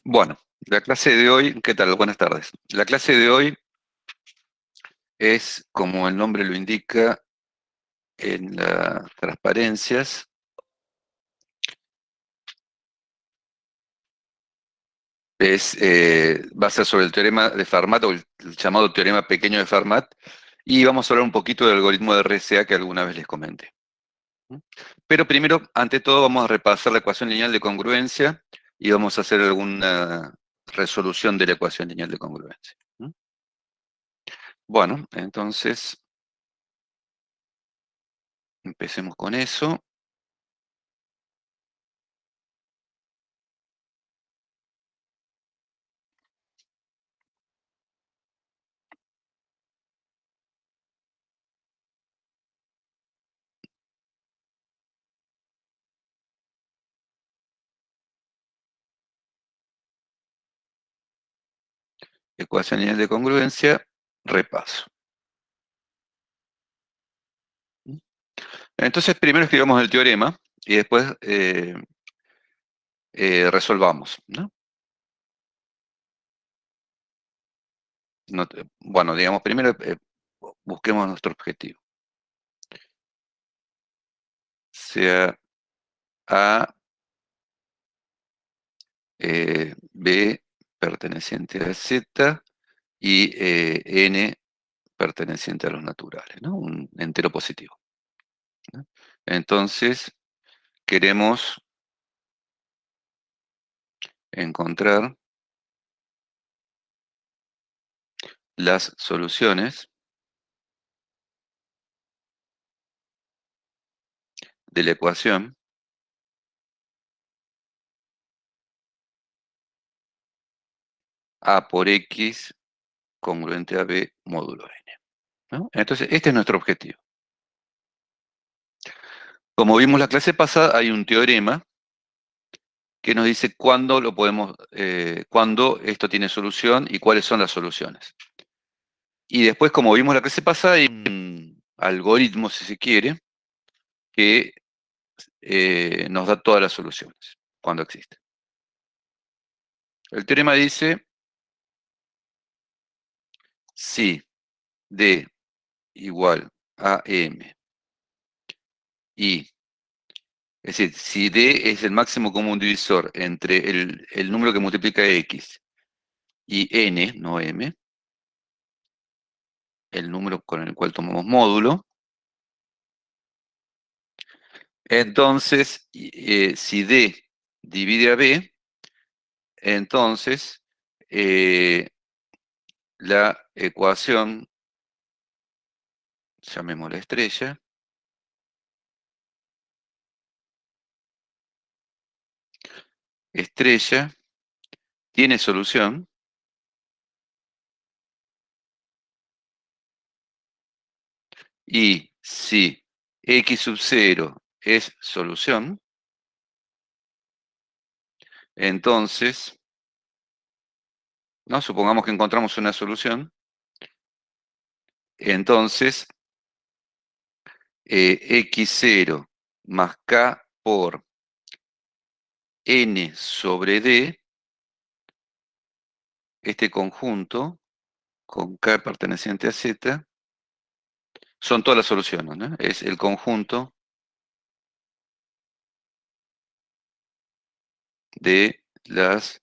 Bueno, la clase de hoy, ¿qué tal? Buenas tardes. La clase de hoy es, como el nombre lo indica, en las transparencias, va a ser sobre el teorema de Fermat, o el llamado teorema pequeño de Fermat, y vamos a hablar un poquito del algoritmo de RCA que alguna vez les comenté. ¿Mm? Pero primero, ante todo, vamos a repasar la ecuación lineal de congruencia y vamos a hacer alguna resolución de la ecuación lineal de congruencia. ¿Mm? Bueno, entonces, empecemos con eso. Ecuación lineal de congruencia, repaso. Entonces, primero escribamos el teorema y después resolvamos, ¿no? Bueno, digamos, primero busquemos nuestro objetivo. Sea A, B perteneciente a Z y N perteneciente a los naturales, ¿no? Un entero positivo, ¿no? Entonces, queremos encontrar las soluciones de la ecuación A por X congruente a B módulo N, ¿no? Entonces, este es nuestro objetivo. Como vimos la clase pasada, hay un teorema que nos dice cuándo lo podemos, cuándo esto tiene solución y cuáles son las soluciones. Y después, como vimos la clase pasada, hay un algoritmo, si se quiere, que nos da todas las soluciones cuando existe. El teorema dice si D igual a M y, es decir, si D es el máximo común divisor entre el número que multiplica X y N, no M, el número con el cual tomamos módulo. Entonces, si D divide a B, entonces eh, la ecuación, llamémosla estrella tiene solución y si X sub 0 es solución, entonces, ¿no? Supongamos que encontramos una solución, entonces X0 más K por N sobre D, este conjunto con K perteneciente a Z, son todas las soluciones, ¿no? Es el conjunto de las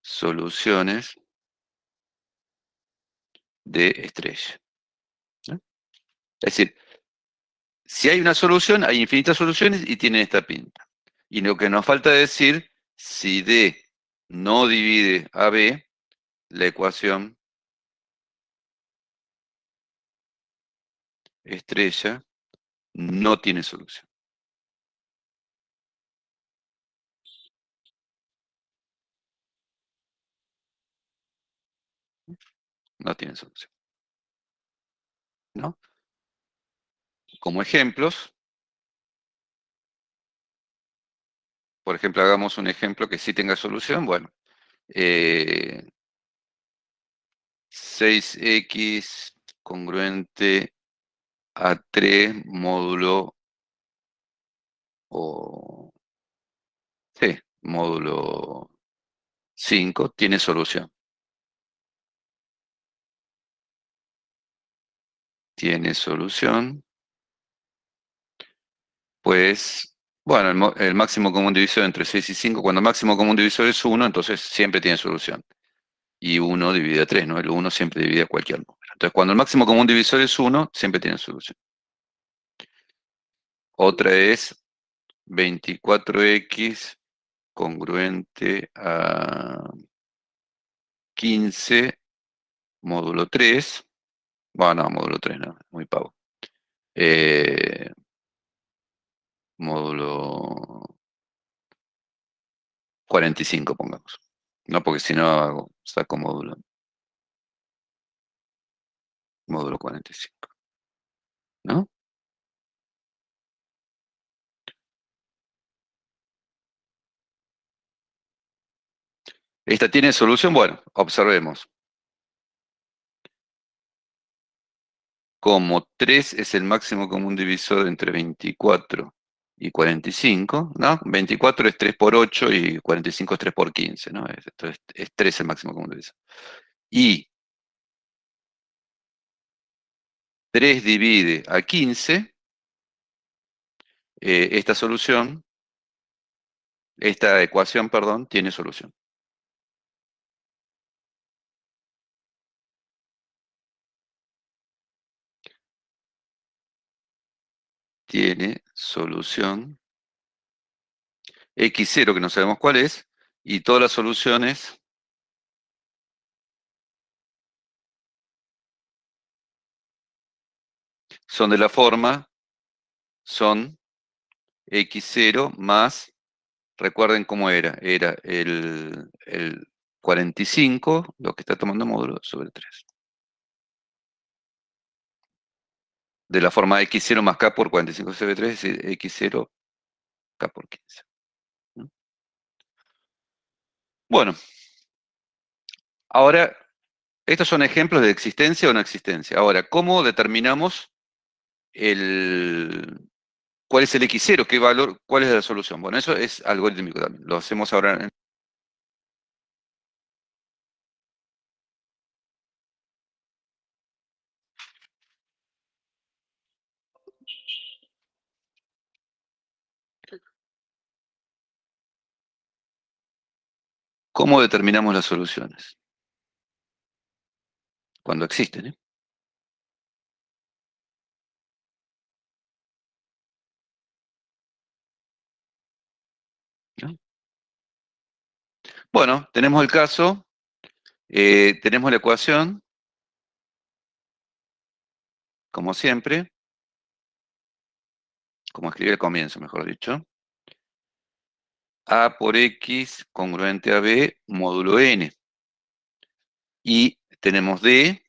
soluciones de estrella, ¿no? Es decir, si hay una solución, hay infinitas soluciones y tienen esta pinta. Y lo que nos falta decir, si D no divide a B, la ecuación estrella no tiene solución. No tiene solución, ¿no? Como ejemplos, por ejemplo, hagamos un ejemplo que sí tenga solución. Bueno, eh, 6x congruente a 3 módulo, o sí, módulo 5 tiene solución. Tiene solución. Pues, bueno, el máximo común divisor entre 6 y 5, cuando el máximo común divisor es 1, entonces siempre tiene solución. Y 1 divide a 3, ¿no? El 1 siempre divide a cualquier número. Entonces, cuando el máximo común divisor es 1, siempre tiene solución. Otra es 24x congruente a 15 módulo 3. Bueno, no, módulo 3 no, muy pavo. Eh, módulo 45, pongamos. No, porque si no saco módulo 45, ¿no? ¿Esta tiene solución? Bueno, observemos. Como 3 es el máximo común divisor entre 24 y 45, ¿no? 24 es 3 por 8 y 45 es 3 por 15, ¿no? Entonces es 3 el máximo común divisor. Y 3 divide a 15, esta ecuación, perdón, tiene solución. Tiene solución x0, que no sabemos cuál es, y todas las soluciones son de la forma, son x0 más, recuerden cómo era el 45, lo que está tomando módulo, sobre 3. De la forma x0 más k por 45 sobre 3, es decir, x0 k por 15. ¿No? Bueno, ahora, estos son ejemplos de existencia o no existencia. Ahora, ¿cómo determinamos el, cuál es el x0? ¿Qué valor, cuál es la solución? Bueno, eso es algorítmico también. Lo hacemos ahora. ¿Cómo determinamos las soluciones? Cuando existen, ¿eh? ¿No? Bueno, tenemos el caso, tenemos la ecuación, como siempre, como escribí al comienzo, mejor dicho. A por X congruente a B módulo N. Y tenemos D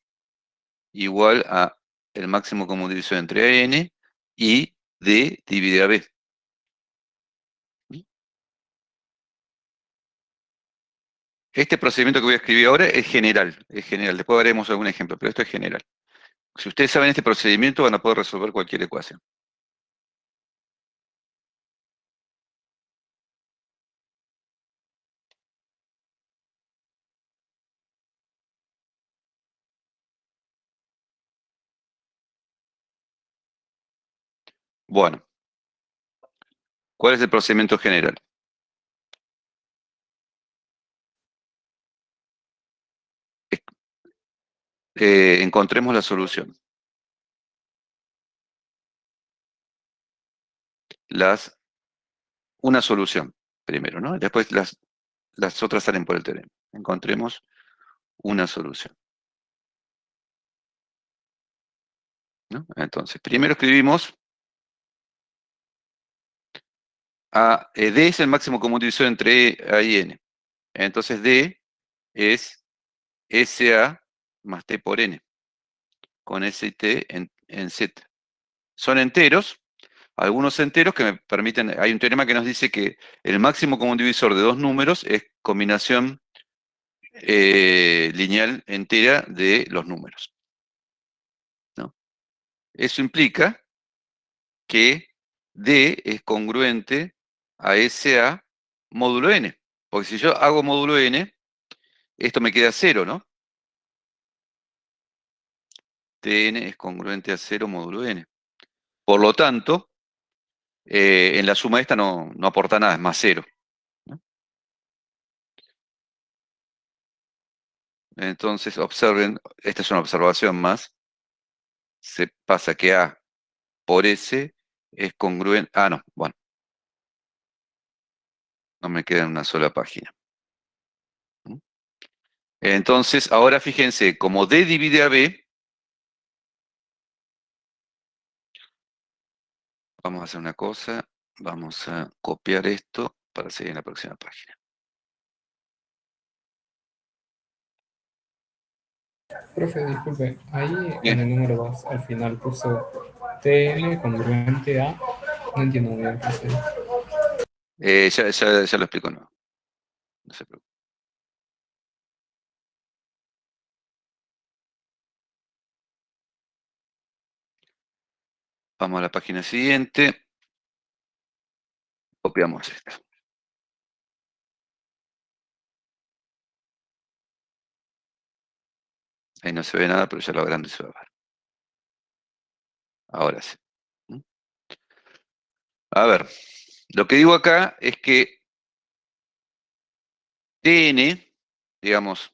igual a el máximo común divisor entre A y N y D divide a B. Este procedimiento que voy a escribir ahora es general, es general. Después veremos algún ejemplo, pero esto es general. Si ustedes saben este procedimiento, van a poder resolver cualquier ecuación. Bueno, ¿cuál es el procedimiento general? Encontremos la solución. Una solución, primero, ¿no? Después las otras salen por el teorema. Encontremos una solución, ¿no? Entonces, primero escribimos D es el máximo común divisor entre A y N. Entonces D es SA más T por N, con S y T en Z. Son enteros, algunos enteros que me permiten, hay un teorema que nos dice que el máximo común divisor de dos números es combinación lineal entera de los números, ¿no? Eso implica que D es congruente a SA módulo N. Porque si yo hago módulo N, esto me queda 0, ¿no? Tn es congruente a 0 módulo n. Por lo tanto, en la suma esta no aporta nada, es más 0, ¿no? Entonces, observen, esta es una observación más, se pasa que A por S es congruente, no, bueno, no me queda en una sola página. Entonces, ahora fíjense, como D divide a B, vamos a hacer una cosa, vamos a copiar esto para seguir en la próxima página. Profe, disculpe, ahí en Bien, el número 2 al final puso TN congruente a. No entiendo muy bien qué es eso. ya lo explico, no se preocupe. Vamos a la página siguiente, copiamos esto. Ahí no se ve nada, pero ya lo grande se va a ver. Ahora sí. A ver, lo que digo acá es que Tn, digamos,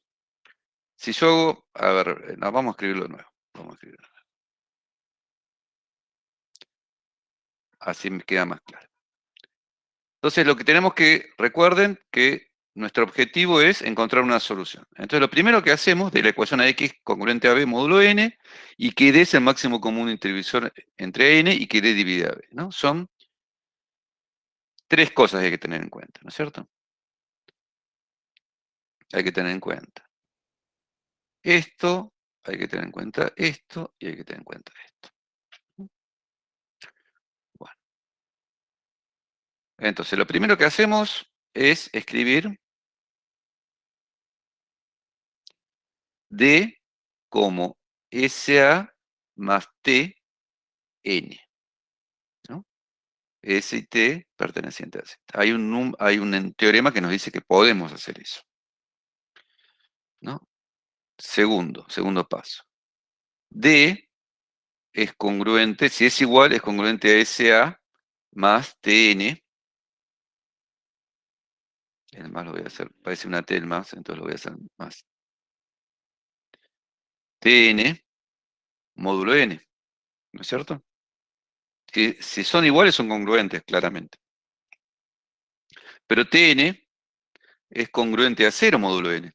si yo hago, a ver, no, vamos a escribirlo de nuevo. Vamos a escribirlo de nuevo. Así me queda más claro. Entonces, lo que tenemos que, recuerden que nuestro objetivo es encontrar una solución. Entonces, lo primero que hacemos de la ecuación a x congruente a b módulo n, y que d es el máximo común intervisor entre n y que d divide a b, ¿no? Son tres cosas que hay que tener en cuenta, ¿no es cierto? Hay que tener en cuenta esto, hay que tener en cuenta esto, y hay que tener en cuenta esto. Bueno, entonces, lo primero que hacemos es escribir d como SA más TN, ¿no? S y T perteneciente a Z. Hay un teorema que nos dice que podemos hacer eso, ¿no? Segundo paso. D es congruente, si es igual, es congruente a SA más TN. El más lo voy a hacer, parece una T el más, entonces lo voy a hacer más. TN módulo N, ¿no es cierto? Si son iguales, son congruentes, claramente. Pero Tn es congruente a 0 módulo n,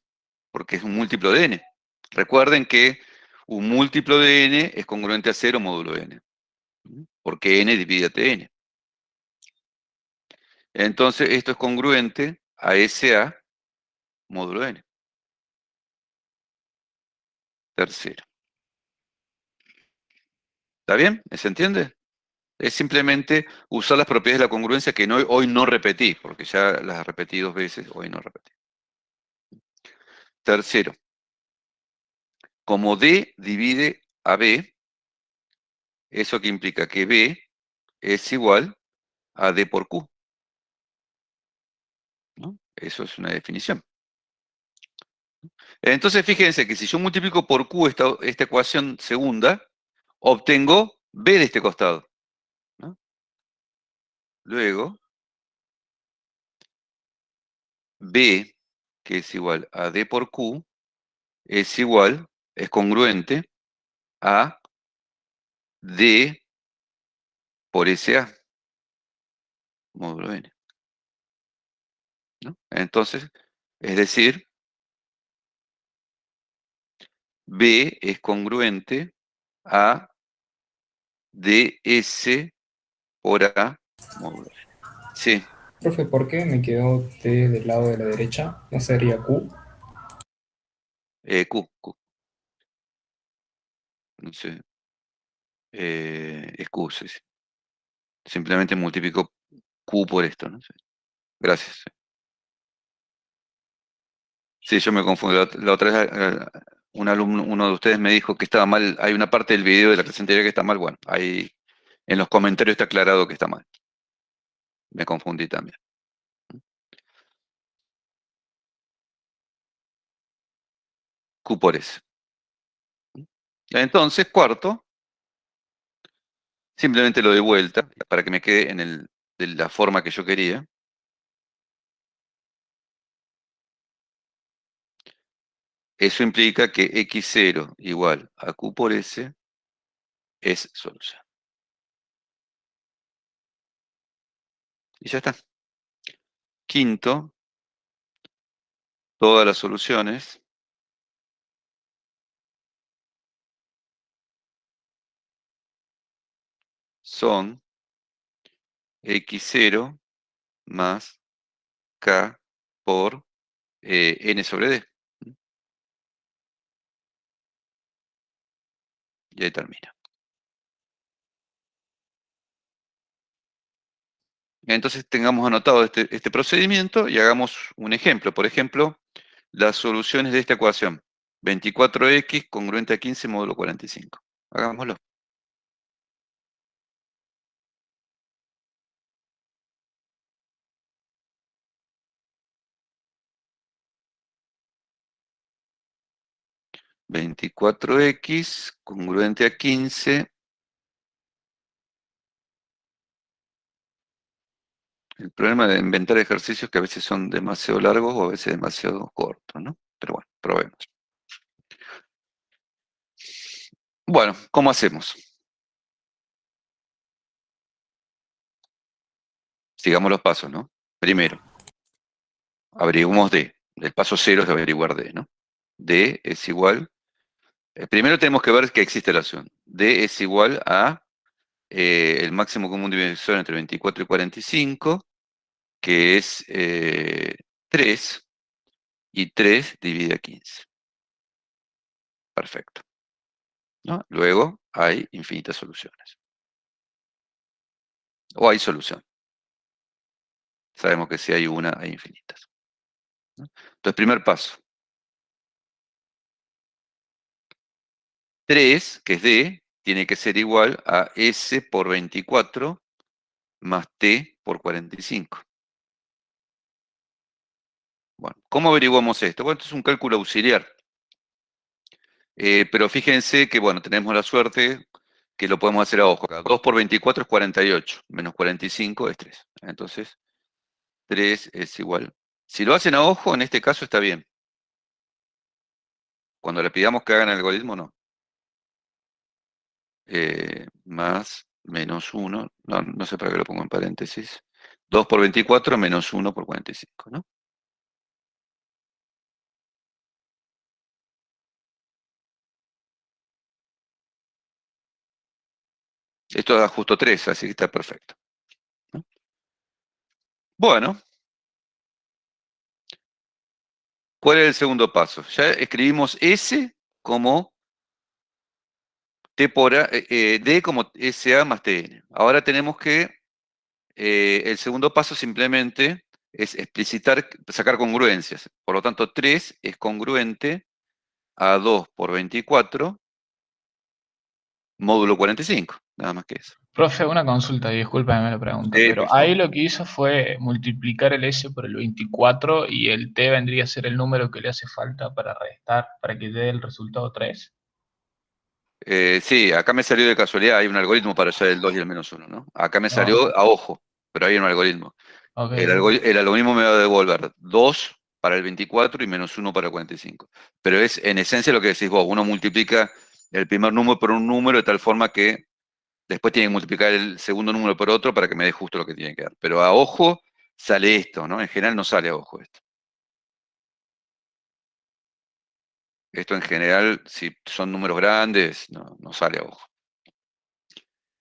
porque es un múltiplo de n. Recuerden que un múltiplo de n es congruente a 0 módulo n, porque n divide a Tn. Entonces, esto es congruente a SA módulo n. Tercero. ¿Está bien? ¿Se entiende? Es simplemente usar las propiedades de la congruencia que hoy no repetí, porque ya las repetí 2 veces, hoy no repetí. Tercero, como D divide a B, eso que implica que B es igual a D por Q, ¿no? Eso es una definición. Entonces, fíjense que si yo multiplico por Q esta ecuación segunda, obtengo B de este costado, ¿no? Luego, B, que es igual a D por Q, es congruente a D por SA, módulo N, ¿no? Entonces, es decir, B es congruente a DS por A módulo N. Sí, Profe, ¿por qué me quedó T del lado de la derecha? ¿No sería Q? Q, no sé, es Q, sí, sí. Simplemente multiplico Q por esto, ¿no? Sí. Gracias. Sí, yo me confundo. La otra vez un alumno, uno de ustedes me dijo que estaba mal. Hay una parte del video de la clase anterior que está mal. Bueno, ahí en los comentarios está aclarado que está mal. Me confundí también. Q por S. Entonces, cuarto, simplemente lo doy vuelta para que me quede de la forma que yo quería. Eso implica que x0 igual a Q por S es solución. Y ya está. Quinto, todas las soluciones son x0 más k por n sobre d. Y ahí termina. Entonces tengamos anotado este procedimiento y hagamos un ejemplo. Por ejemplo, las soluciones de esta ecuación. 24x congruente a 15 módulo 45. Hagámoslo. ¿24x congruente a 15? El problema de inventar ejercicios que a veces son demasiado largos o a veces demasiado cortos, ¿no? Pero bueno, probemos. Bueno, ¿cómo hacemos? Sigamos los pasos, ¿no? Primero, averiguamos D. El paso cero es averiguar D, ¿no? D es igual. Primero tenemos que ver que existe la relación. D es igual a el máximo común divisor entre 24 y 45, que es 3, y 3 divide a 15. Perfecto, ¿no? Luego hay infinitas soluciones. O hay solución. Sabemos que si hay una, hay infinitas, ¿no? Entonces, primer paso. 3, que es D, tiene que ser igual a S por 24 más T por 45. Bueno, ¿cómo averiguamos esto? Bueno, esto es un cálculo auxiliar. Pero fíjense que, bueno, tenemos la suerte que lo podemos hacer a ojo. 2 por 24 es 48, menos 45 es 3. Entonces, 3 es igual. Si lo hacen a ojo, en este caso está bien. Cuando le pidamos que hagan el algoritmo, no. Más menos 1, no sé para qué lo pongo en paréntesis. 2 por 24 menos 1 por 45, ¿no? Esto da justo 3, así que está perfecto, ¿no? Bueno, ¿cuál es el segundo paso? Ya escribimos S como T por A, D como SA más TN. Ahora tenemos que, el segundo paso simplemente es explicitar, sacar congruencias. Por lo tanto, 3 es congruente a 2 por 24 módulo 45, nada más que eso. Profe, una consulta, y discúlpame la pregunta, Sí, por pero ahí favor. lo que hizo fue multiplicar el S por el 24 y el T vendría a ser el número que le hace falta para restar, para que dé el resultado 3. Sí, acá me salió de casualidad, hay un algoritmo para hacer el 2 y el menos 1, ¿no? Acá me No, salió a ojo, pero hay un algoritmo. ok, ok. El algoritmo me va a devolver 2 para el 24 y menos 1 para el 45. Pero es en esencia lo que decís vos, uno multiplica el primer número por un número de tal forma que después tiene que multiplicar el segundo número por otro para que me dé justo lo que tiene que dar. Pero a ojo sale esto, ¿no? En general no sale a ojo esto. Esto en general, si son números grandes, no sale a ojo.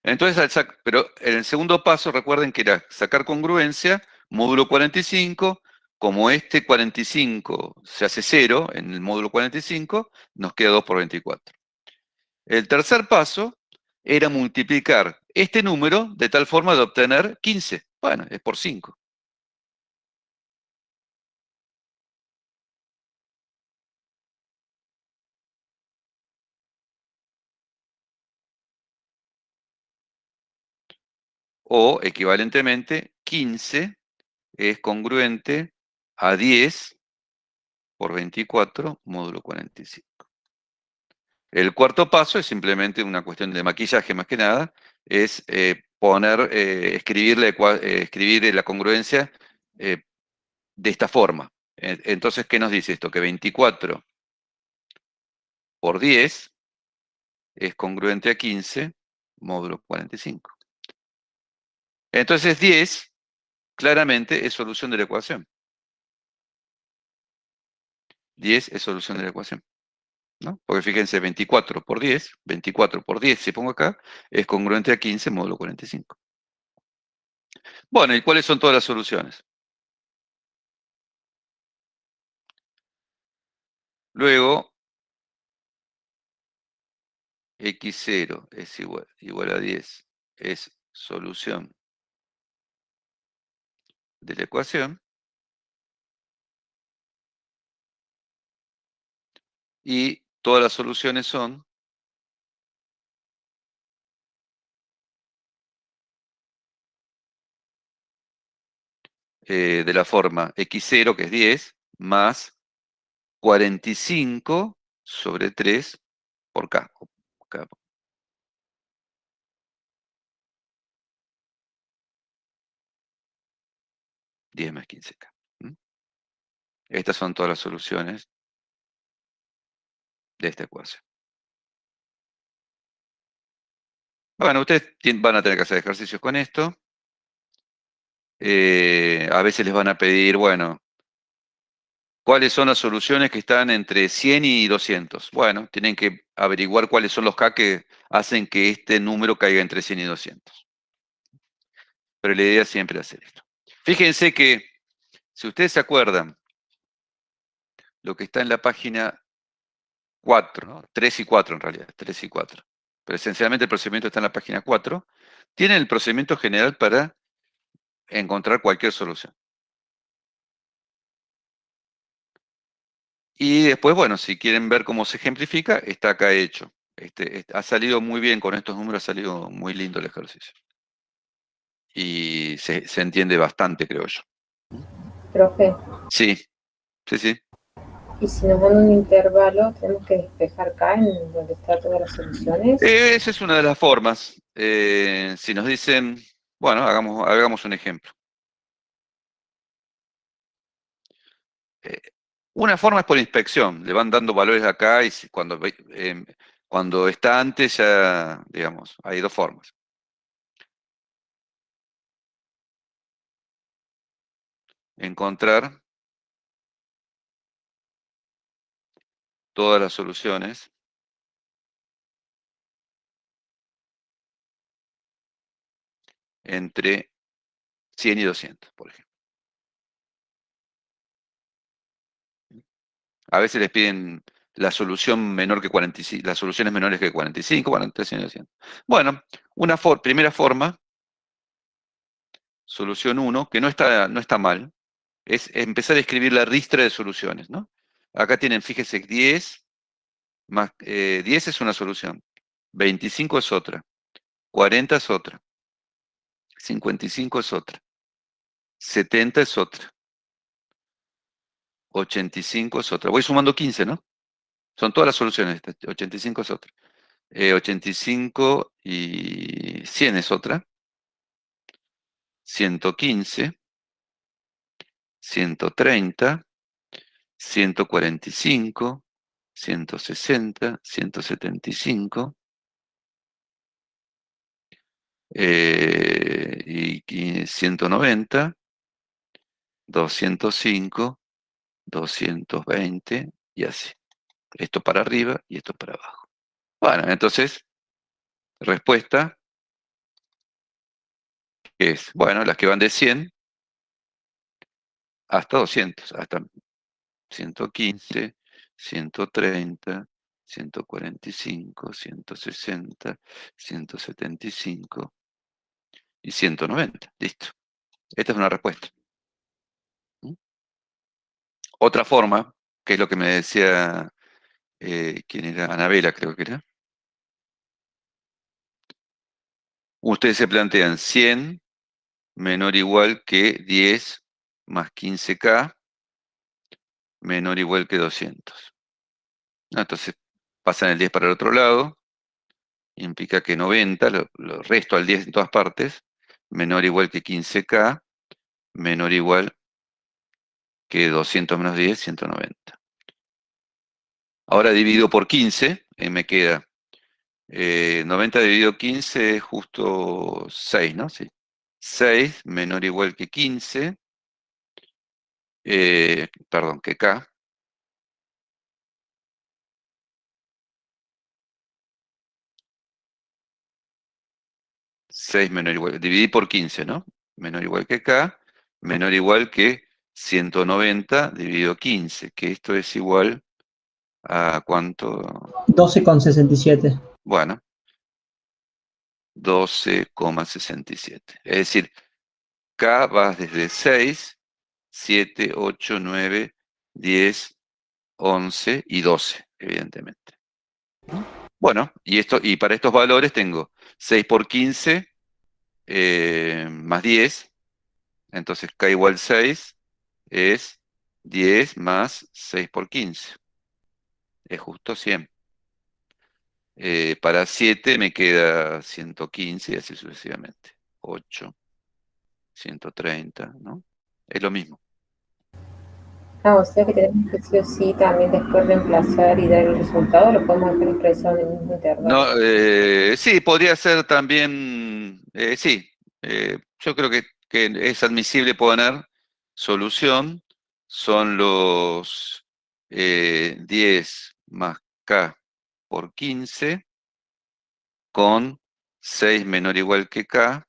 Entonces, pero en el segundo paso, recuerden que era sacar congruencia, módulo 45, como este 45 se hace 0 en el módulo 45, nos queda 2 por 24. El tercer paso era multiplicar este número de tal forma de obtener 15. Bueno, es por 5. O, equivalentemente, 15 es congruente a 10 por 24 módulo 45. El cuarto paso es simplemente una cuestión de maquillaje más que nada, es escribir la congruencia de esta forma. Entonces, ¿qué nos dice esto? Que 24 por 10 es congruente a 15 módulo 45. Entonces 10 claramente es solución de la ecuación. 10 es solución de la ecuación, ¿no? Porque fíjense, 24 por 10, si pongo acá, es congruente a 15 módulo 45. Bueno, ¿y cuáles son todas las soluciones? Luego, x0 es igual a 10, es solución de la ecuación. Y todas las soluciones son de la forma x0, que es 10, más 45 sobre 3 por k. 10 más 15k. ¿Mm? Estas son todas las soluciones de esta ecuación. Bueno, ustedes van a tener que hacer ejercicios con esto. A veces les van a pedir, bueno, ¿cuáles son las soluciones que están entre 100 y 200? Bueno, tienen que averiguar cuáles son los k que hacen que este número caiga entre 100 y 200. Pero la idea siempre es hacer esto. Fíjense que, si ustedes se acuerdan, lo que está en la página 4, ¿no? 3 y 4 en realidad, 3 y 4. Pero esencialmente el procedimiento está en la página 4. Tienen el procedimiento general para encontrar cualquier solución. Y después, bueno, si quieren ver cómo se ejemplifica, está acá hecho. Ha salido muy bien con estos números, ha salido muy lindo el ejercicio. Y se entiende bastante, creo yo. Profe, Sí, sí, sí. y si nos dan un intervalo, tenemos que despejar acá en donde están todas las soluciones. Esa es una de las formas. Si nos dicen, bueno, hagamos un ejemplo. Una forma es por inspección, le van dando valores acá y cuando está antes ya, digamos, hay dos formas. Encontrar todas las soluciones entre 100 y 200, por ejemplo. A veces les piden la solución menor que 45, las soluciones menores que 45, bueno, entre 100 y 200. Bueno, primera forma, solución 1, que no está mal, es empezar a escribir la ristra de soluciones, ¿no? Acá tienen, fíjese, 10 más 10 es una solución, 25 es otra, 40 es otra, 55 es otra, 70 es otra, 85 es otra. Voy sumando 15, ¿no? Son todas las soluciones, 85 es otra. 85 y 100 es otra. 115, 130, 145, 160, 175, y 190, 205, 220 y así. Esto para arriba y esto para abajo. Bueno, entonces, respuesta es, bueno, las que van de 100 hasta 200, hasta 115, 130, 145, 160, 175 y 190. Listo. Esta es una respuesta. ¿Mm? Otra forma, que es lo que me decía, ¿quién era? Anabela, creo que era. Ustedes se plantean 100 menor o igual que 10 más 15k menor o igual que 200. Entonces, pasan el 10 para el otro lado, implica que 90, lo resto al 10 en todas partes, menor o igual que 15K, menor o igual que 200 menos 10, 190. Ahora divido por 15, me queda 90 dividido 15 es justo 6, ¿no? Sí. 6 menor o igual que 15, perdón, que K. Menor o igual, dividí por 15, ¿no? Menor o igual que K, menor o igual que 190 dividido 15, que esto es igual a ¿cuánto? 12,67. Bueno, 12,67. Es decir, K va desde 6, 7, 8, 9, 10, 11 y 12, evidentemente. Bueno, y para estos valores tengo 6 por 15 más 10, entonces K igual 6 es 10 más 6 por 15, es justo 100. Para 7 me queda 115 y así sucesivamente. 8, 130, ¿no? Es lo mismo. Ah, o sea que tenemos que sí o sí también después reemplazar y dar el resultado, lo podemos dejar expresado en el mismo intervalo. No, sí, podría ser también, sí, yo creo que es admisible poner solución, son los 10 más K por 15 con 6 menor o igual que K,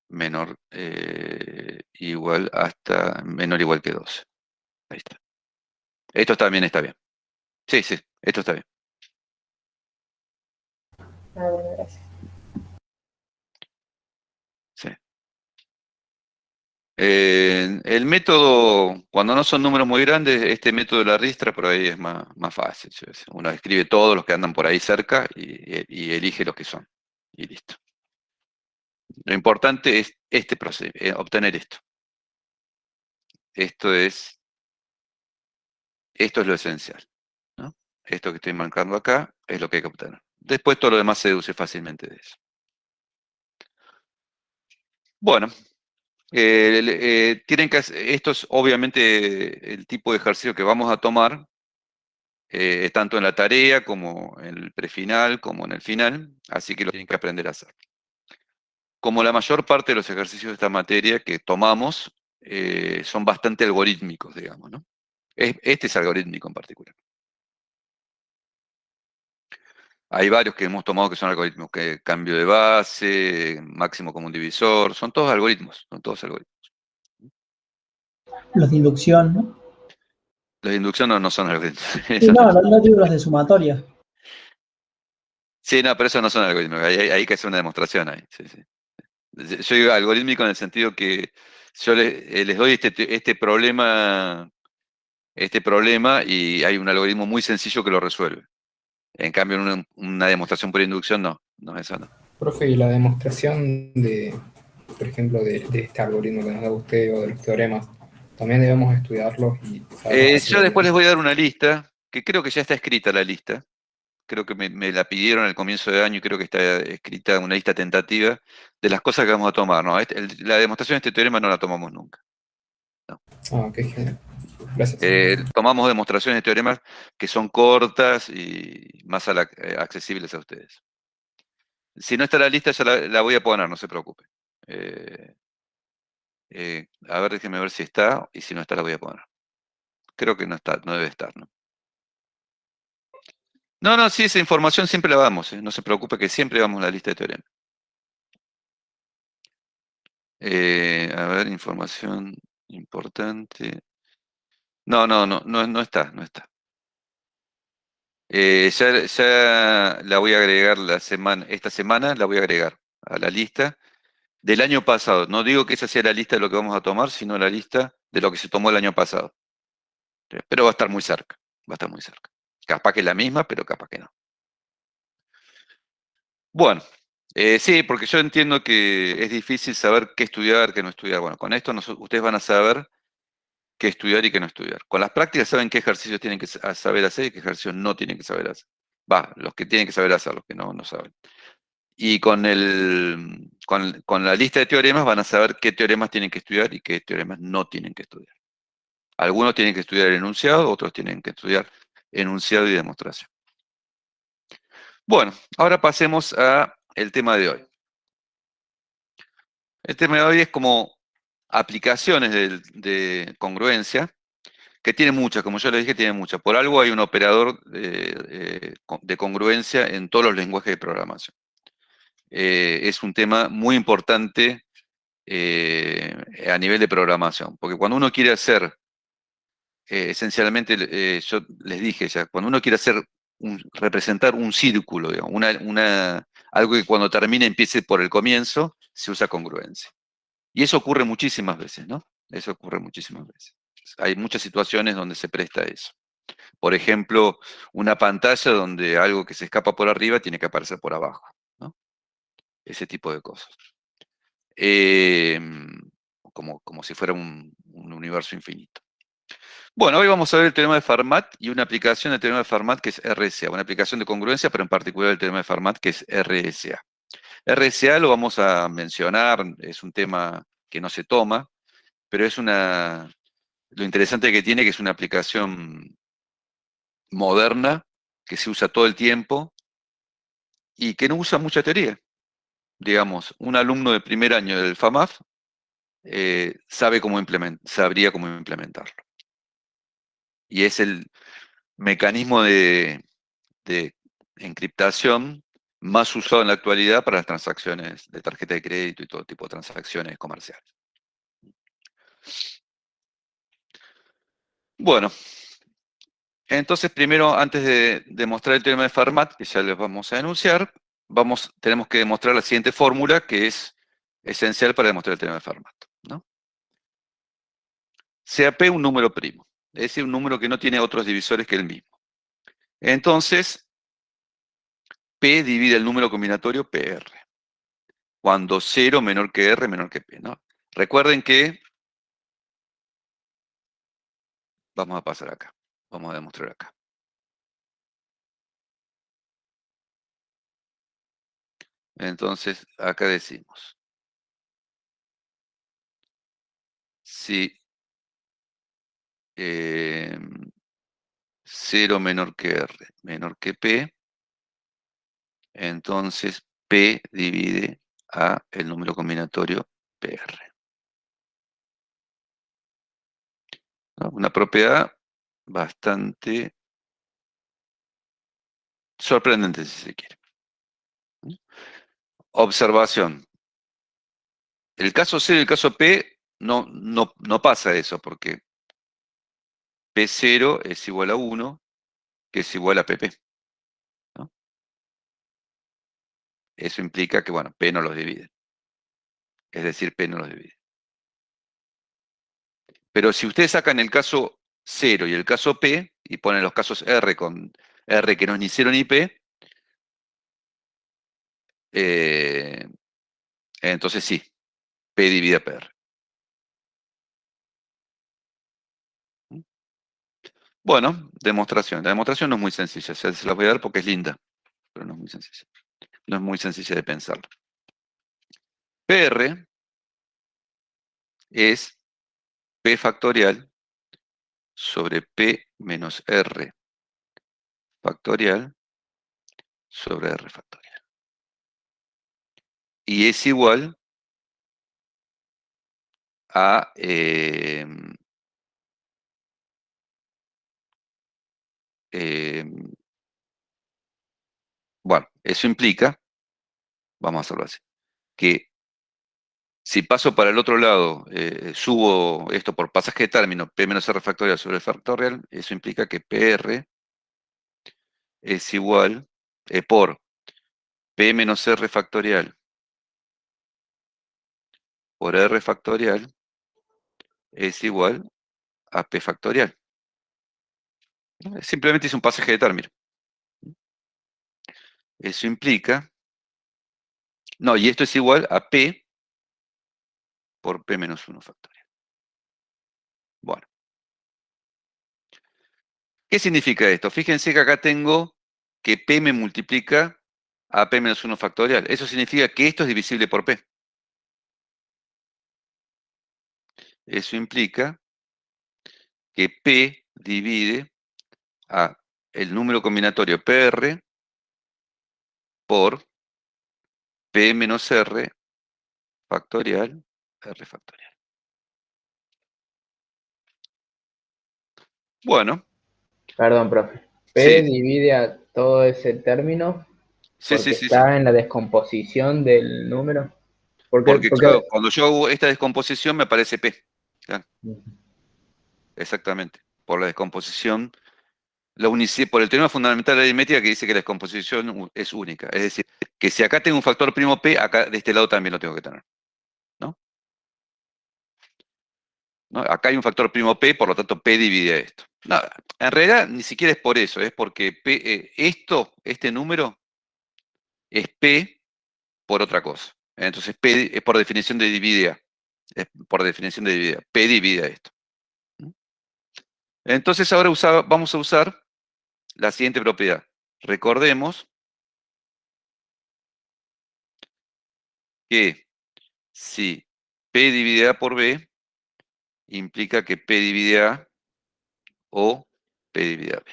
menor igual hasta menor o igual que 12. Ahí está. Esto también está bien. Sí, sí, esto está bien. Ah, bueno, gracias. Sí. El método, cuando no son números muy grandes, este método de la ristra por ahí es más fácil. ¿Sí? Uno escribe todos los que andan por ahí cerca y elige los que son. Y listo. Lo importante es este proceso, obtener esto. Esto es lo esencial, ¿no? Esto que estoy marcando acá es lo que hay que obtener. Después todo lo demás se deduce fácilmente de eso. Bueno, esto es obviamente el tipo de ejercicio que vamos a tomar, tanto en la tarea como en el prefinal, como en el final, así que lo tienen que aprender a hacer. Como la mayor parte de los ejercicios de esta materia que tomamos son bastante algorítmicos, digamos, ¿no? Este es algorítmico en particular. Hay varios que hemos tomado que son algoritmos, que cambio de base, máximo común divisor, son todos algoritmos, son todos algoritmos. Los de inducción, ¿no? Los de inducción no son algoritmos. Sí, no digo los de sumatoria. Sí, no, pero esos no son algoritmos, hay que hacer una demostración ahí. Sí, sí. Yo digo algorítmico en el sentido que yo les doy este problema y hay un algoritmo muy sencillo que lo resuelve. En cambio, en una demostración por inducción, no, eso no. Profe, y la demostración de, por ejemplo, de este algoritmo que nos da usted o de los teoremas, también debemos estudiarlos y saber Yo después les hacerlos. voy a dar una lista, que creo que ya está escrita la lista. Creo que me la pidieron al comienzo de año y creo que está escrita una lista tentativa de las cosas que vamos a tomar, ¿no? La demostración de este teorema no la tomamos nunca. No. Ah, ok, genial. Gracias. Tomamos demostraciones de teoremas que son cortas y más accesibles a ustedes. Si no está la lista, ya la voy a poner, no se preocupe. A ver, déjenme ver si está, y si no está, la voy a poner. Creo que no está, no debe estar, ¿no? No, sí, esa información siempre la damos, no se preocupe que siempre damos la lista de teoremas. A ver, información importante. No está. Ya la voy a agregar esta semana la voy a agregar a la lista del año pasado. No digo que esa sea la lista de lo que vamos a tomar, sino la lista de lo que se tomó el año pasado. Pero va a estar muy cerca, va a estar muy cerca. Capaz que es la misma, pero capaz que no. Bueno, sí, porque yo entiendo que es difícil saber qué estudiar, qué no estudiar. Bueno, con esto ustedes van a saber qué estudiar y qué no estudiar. Con las prácticas saben qué ejercicios tienen que saber hacer y qué ejercicios no tienen que saber hacer. Va, los que tienen que saber hacer, los que no saben. Y con la lista de teoremas van a saber qué teoremas tienen que estudiar y qué teoremas no tienen que estudiar. Algunos tienen que estudiar el enunciado, otros tienen que estudiar enunciado y demostración. Bueno, ahora pasemos al tema de hoy. El tema de hoy es como aplicaciones de congruencia, que tiene muchas, como yo les dije, tiene muchas. Por algo hay un operador de congruencia en todos los lenguajes de programación. Es un tema muy importante a nivel de programación, porque cuando uno quiere hacer, esencialmente, yo les dije ya, cuando uno quiere hacer representar un círculo, digamos, algo que cuando termine empiece por el comienzo, se usa congruencia. Y eso ocurre muchísimas veces, ¿no? Eso ocurre muchísimas veces. Hay muchas situaciones donde se presta eso. Por ejemplo, una pantalla donde algo que se escapa por arriba tiene que aparecer por abajo, ¿no? Ese tipo de cosas. Como si fuera un universo infinito. Bueno, hoy vamos a ver el teorema de Fermat y una aplicación del teorema de Fermat que es RSA, una aplicación de congruencia, pero en particular el teorema de Fermat que es RSA. RSA lo vamos a mencionar, es un tema que no se toma, pero lo interesante que tiene que es una aplicación moderna, que se usa todo el tiempo y que no usa mucha teoría. Digamos, un alumno de primer año del FAMAF sabría cómo implementarlo. Y es el mecanismo de encriptación más usado en la actualidad para las transacciones de tarjeta de crédito y todo tipo de transacciones comerciales. Bueno, entonces primero, antes de demostrar el teorema de Fermat, que ya les vamos a enunciar, tenemos que demostrar la siguiente fórmula, que es esencial para demostrar el teorema de Fermat, ¿no? Sea P un número primo, es decir, un número que no tiene otros divisores que el mismo. Entonces, P divide el número combinatorio PR, cuando 0 menor que R menor que P, ¿no? Recuerden que, vamos a pasar acá, vamos a demostrar acá. Entonces, acá decimos, si 0 menor que R menor que P, entonces P divide a el número combinatorio PR. ¿No? Una propiedad bastante sorprendente, si se quiere. Observación. El caso 0 y el caso P no pasa eso, porque P0 es igual a 1, que es igual a PP. ¿No? Eso implica que, bueno, P no los divide. Es decir, P no los divide. Pero si ustedes sacan el caso 0 y el caso P, y ponen los casos R con R que no es ni 0 ni P, entonces sí, P divide a PR. Bueno, demostración. La demostración no es muy sencilla, se la voy a dar porque es linda, pero no es muy sencilla. No es muy sencilla de pensarlo. PR es P factorial sobre P menos R factorial sobre R factorial. Y es igual a... bueno, eso implica, vamos a hacerlo así, que si paso para el otro lado, subo esto por pasaje de término, P menos R factorial sobre R factorial, eso implica que PR es igual por P menos R factorial por R factorial es igual a P factorial. Simplemente es un pasaje de término. Eso implica... No, y esto es igual a P por P menos 1 factorial. Bueno, ¿Qué significa esto? Fíjense que acá tengo que P me multiplica a P menos 1 factorial. Eso significa que esto es divisible por P. Eso implica que P divide a el número combinatorio PR por P menos R factorial, R factorial. Bueno, Perdón, profe. P sí, divide a todo ese término sí, porque sí, sí, sí. está en la descomposición del número. Porque claro, cuando yo hago esta descomposición me aparece P. Claro, exactamente. Por la descomposición, por el teorema fundamental de la aritmética que dice que la descomposición es única. Es decir, que si acá tengo un factor primo P, acá de este lado también lo tengo que tener. ¿No? ¿No? Acá hay un factor primo P, por lo tanto P divide a esto. No, en realidad ni siquiera es por eso, es porque P, este número, es P por otra cosa. Entonces P es por definición de divide A. Es por definición de divide A. P divide a esto. Entonces ahora vamos a usar la siguiente propiedad. Recordemos que si P divide A por B, implica que P divide A o P divide a B.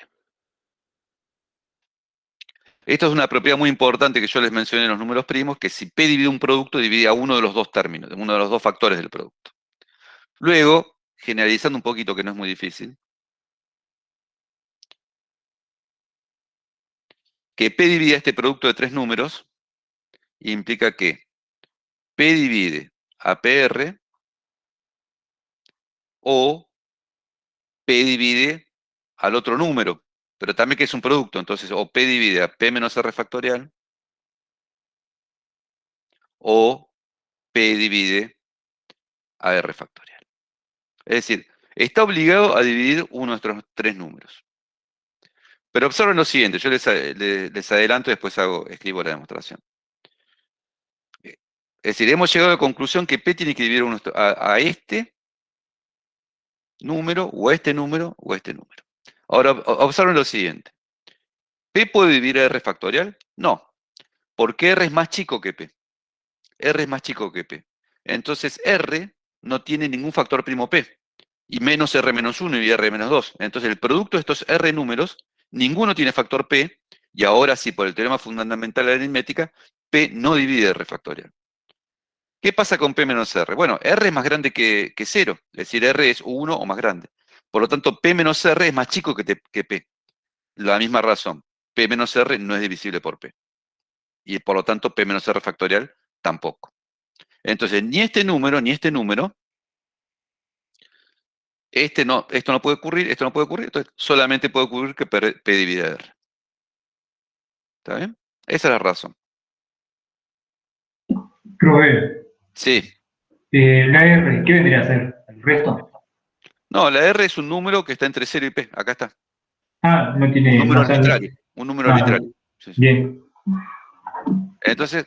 Esto es una propiedad muy importante que yo les mencioné en los números primos, que si P divide un producto, divide a uno de los dos términos, uno de los dos factores del producto. Luego, generalizando un poquito, que no es muy difícil, que P divide a este producto de tres números, implica que P divide a PR o P divide al otro número, pero también que es un producto, entonces o P divide a P menos R factorial o P divide a R factorial. Es decir, está obligado a dividir uno de estos tres números. Pero observen lo siguiente, yo les adelanto y después escribo la demostración. Es decir, hemos llegado a la conclusión que P tiene que dividir a este número, o a este número, o a este número. Ahora, observen lo siguiente. ¿P puede dividir a R factorial? No, porque R es más chico que P. R es más chico que P. Entonces R no tiene ningún factor primo P. Y menos R menos 1 y R menos 2. Entonces el producto de estos R números, ninguno tiene factor P, y ahora sí, por el teorema fundamental de la aritmética, P no divide R factorial. ¿Qué pasa con P menos R? Bueno, R es más grande que 0, es decir, R es 1 o más grande. Por lo tanto, P menos R es más chico que P. La misma razón, P menos R no es divisible por P. Y por lo tanto, P menos R factorial tampoco. Entonces, ni este número, ni este número, esto no puede ocurrir, esto no puede ocurrir, entonces solamente puede ocurrir que P divide R. ¿Está bien? Esa es la razón. Profe, Sí. la R, ¿qué vendría a ser? ¿El resto? No, la R es un número que está entre 0 y P. Acá está. Ah, no Un tiene número más arbitrario. Un número arbitrario. Sí, sí. Bien. Entonces,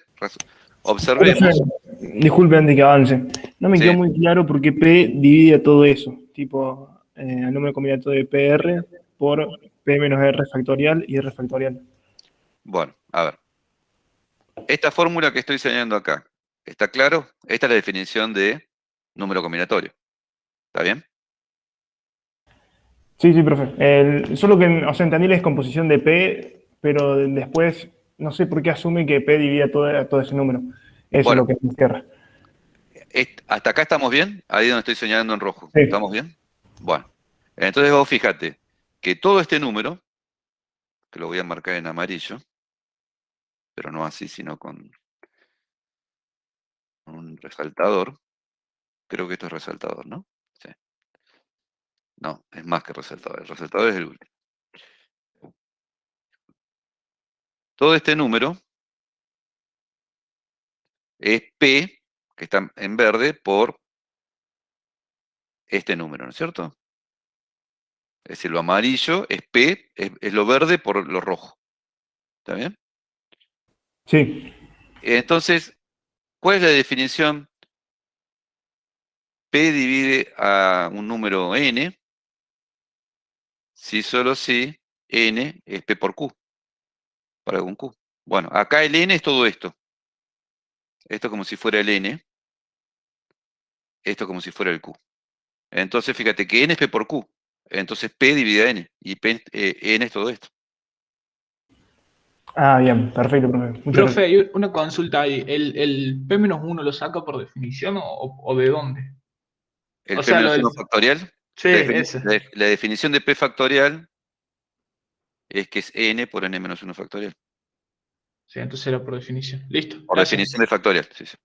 observemos. Disculpe antes que avance. No me Sí. quedó muy claro por qué P divide a todo eso. Tipo, el número combinatorio de PR por P menos R factorial y R factorial. Bueno, a ver. Esta fórmula que estoy señalando acá, ¿está claro? Esta es la definición de número combinatorio. ¿Está bien? Sí, sí, profe. Solo que, o sea, entendí la descomposición de P, pero después no sé por qué asume que P divide a todo ese número. Eso Bueno. es lo que me cierra. ¿Hasta acá estamos bien? Ahí donde estoy señalando en rojo. Sí. ¿Estamos bien? Bueno. Entonces vos fíjate que todo este número, que lo voy a marcar en amarillo, pero no así, sino con un resaltador. Creo que esto es resaltador, ¿no? Sí. No, es más que resaltador. El resaltador es el último. Todo este número es P, que está en verde, por este número, ¿no es cierto? Es decir, lo amarillo es P, es lo verde por lo rojo. ¿Está bien? Sí. Entonces, ¿cuál es la definición? P divide a un número n si solo si n es p por q, para algún q. Bueno, acá el n es todo esto. Esto como si fuera el n, esto como si fuera el q. Entonces, fíjate que n es p por q. Entonces, p divide a n, y n es todo esto. Ah, bien, perfecto, profe. Muchas Profe, gracias. hay una consulta ahí. ¿El P-1 lo saca por definición o de dónde? El O p sea, lo menos del... 1 factorial, Sí, ese. la definición de p factorial es que es n por n menos 1 factorial. Sí, entonces era por definición. Listo, Por gracias. definición de factorial, sí, sí.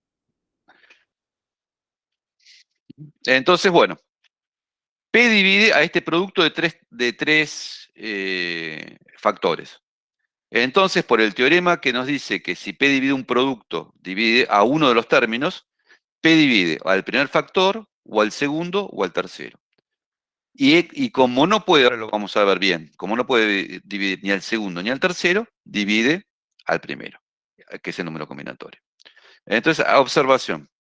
Entonces, bueno, P divide a este producto de tres factores. Entonces, por el teorema que nos dice que si P divide un producto, divide a uno de los términos, P divide al primer factor, o al segundo, o al tercero. Y como no puede, ahora lo vamos a ver bien, como no puede dividir ni al segundo ni al tercero, divide al primero, que es el número combinatorio. Entonces, a observación.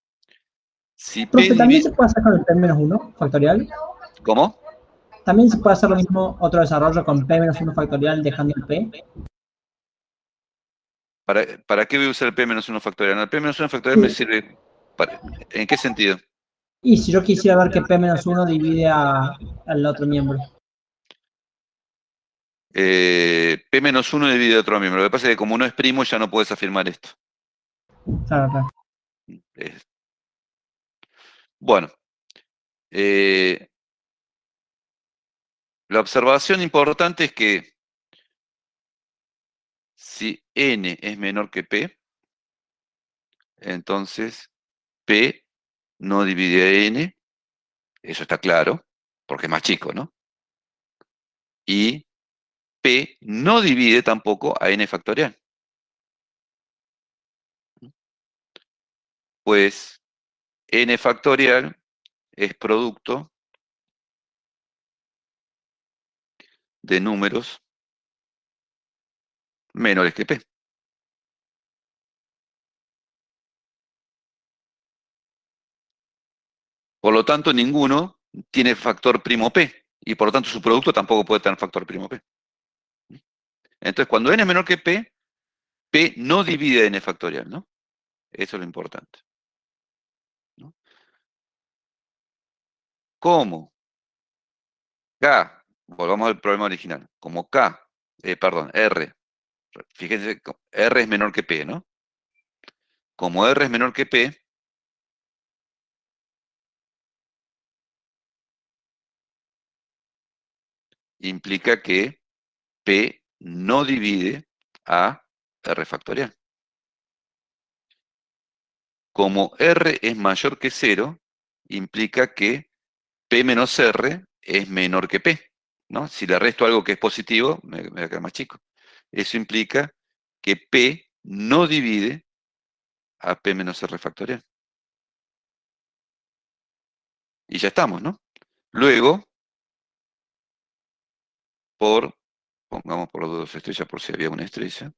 Si P Profe, ¿también divide... se puede hacer con el P-1 factorial? ¿Cómo? ¿También se puede hacer lo mismo, otro desarrollo con P-1 factorial dejando el P? ¿Para qué voy a usar el P menos 1 factorial? No, el P menos 1 factorial me sirve ¿en qué sentido? Y si yo quisiera ver que P-1 divide al otro miembro. P menos 1 divide a otro miembro. Lo que pasa es que como no es primo ya no puedes afirmar esto. Claro, claro. Bueno. La observación importante es que si n es menor que p, entonces p no divide a n, eso está claro, porque es más chico, ¿no? Y p no divide tampoco a n factorial. Pues n factorial es producto de números menores que p. Por lo tanto, ninguno tiene factor primo p, y por lo tanto su producto tampoco puede tener factor primo p. Entonces, cuando n es menor que p, p no divide a n factorial, ¿no? Eso es lo importante, ¿no? ¿Cómo? K, volvamos al problema original, como R, fíjense, R es menor que P, ¿no? Como R es menor que P, implica que P no divide a R factorial. Como R es mayor que 0, implica que P menos R es menor que P, ¿no? Si le resto algo que es positivo, me va a quedar más chico. Eso implica que P no divide a P menos R factorial. Y ya estamos, ¿no? Luego, pongamos por 2 estrellas por si había una estrella.